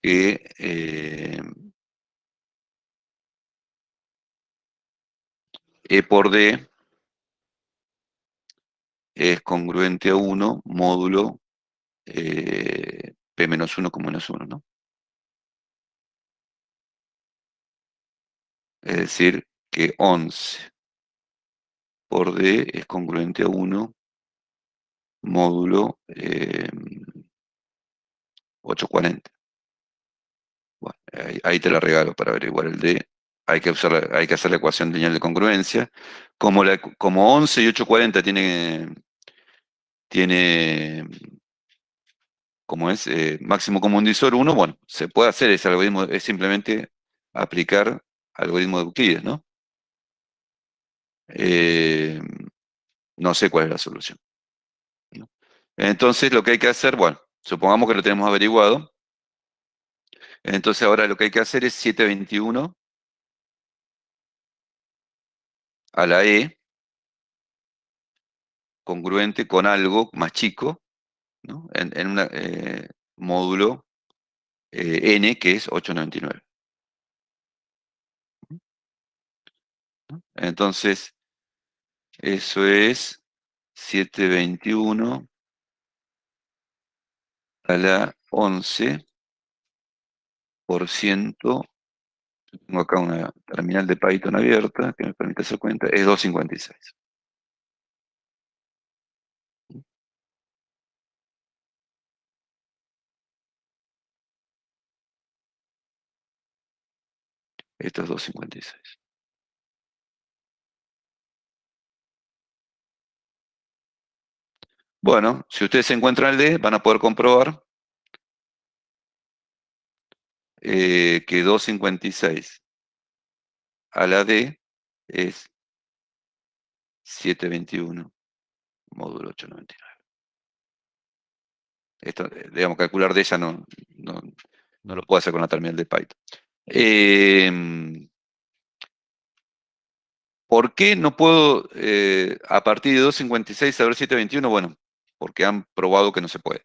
que E por D es congruente a 1 módulo P menos 1 con menos 1, ¿no? Es decir, que 11 por D es congruente a 1 módulo 840. Bueno, ahí te la regalo para averiguar el D. Hay que hacer la ecuación lineal de congruencia. Como 11 y 840 tiene como es máximo común divisor 1, bueno, se puede hacer ese algoritmo, es simplemente aplicar algoritmo de Euclides, ¿no? No sé cuál es la solución, ¿no? Entonces lo que hay que hacer, bueno, supongamos que lo tenemos averiguado. Entonces ahora lo que hay que hacer es 721 a la E congruente con algo más chico, ¿no? En un módulo n, que es 899. Entonces, eso es 721 a la 11 por ciento. Tengo acá una terminal de Python abierta que me permite hacer cuenta, es 256. Esto es 256. Bueno, si ustedes encuentran el D, van a poder comprobar que 256 a la D es 721 módulo 899. Esto, digamos, calcular D ya no lo puedo hacer con la terminal de Python. ¿Por qué no puedo, a partir de 256, saber 721? Bueno, porque han probado que no se puede.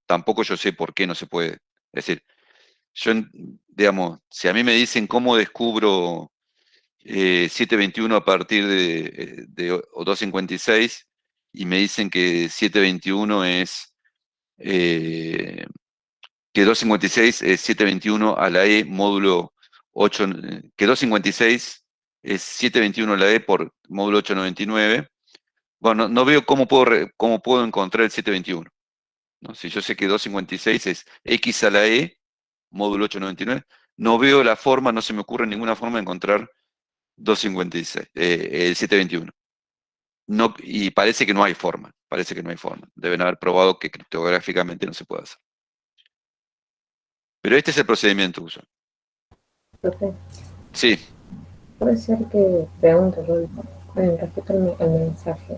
Tampoco yo sé por qué no se puede. Es decir, digamos, si a mí me dicen cómo descubro 721 a partir de 256 y me dicen que 721 es, que 256 es 721 a la E módulo 8, que 256 es 721 a la E por módulo 899. Bueno, no veo cómo puedo encontrar el 721. ¿No? Si yo sé que 256 es X a la E módulo 899, no veo la forma, no se me ocurre ninguna forma de encontrar 256, el 721. No, y parece que no hay forma, Deben haber probado que criptográficamente no se puede hacer. Pero este es el procedimiento usual. Profe, Sí, puede ser que pregunto yo con respecto al mensaje.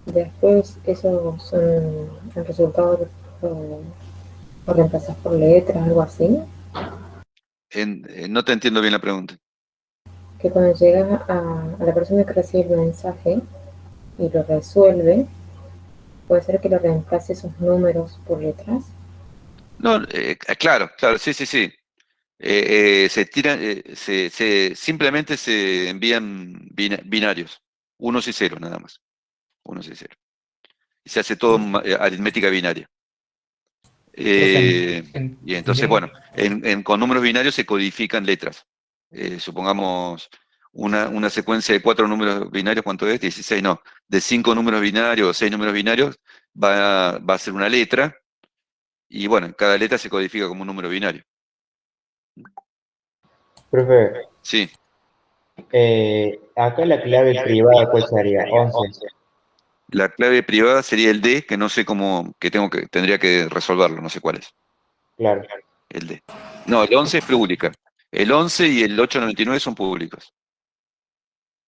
Después, esos son el resultado o reemplazas por letras, algo así. no te entiendo bien la pregunta. Que cuando llega a la persona que recibe el mensaje y lo resuelve, puede ser que lo reemplace esos números por letras. No, claro, sí. Se tiran, simplemente se envían binarios, unos y ceros nada más. Unos y ceros. Y se hace todo aritmética binaria. Y entonces, bueno, con números binarios se codifican letras. Supongamos una secuencia de 4 números binarios, ¿cuánto es? 16, no. De 5 números binarios o 6 números binarios va a ser una letra. Y bueno, cada letra se codifica como un número binario. Profe, Sí. acá la clave privada, ¿cuál sería? 11. La clave privada sería el D, que no sé cómo, tendría que resolverlo, no sé cuál es. Claro. El D. No, el 11 es pública. El 11 y el 899 son públicos.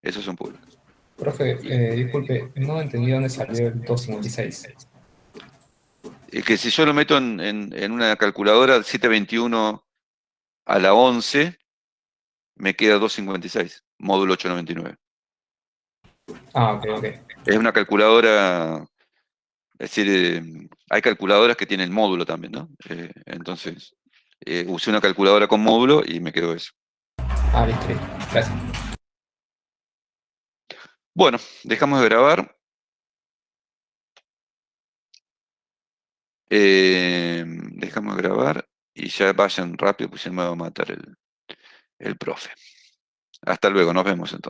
Esos son públicos. Profe, disculpe, no entendí dónde salió el 256. Es que si yo lo meto en una calculadora, 721 a la 11, me queda 256, módulo 899. Ah, ok. Es una calculadora, es decir, hay calculadoras que tienen módulo también, ¿no? Entonces, usé una calculadora con módulo y me quedó eso. Ah, listo. Gracias. Bueno, dejamos de grabar. Dejamos de grabar y ya vayan rápido, pues ya me va a matar el profe. Hasta luego, nos vemos entonces.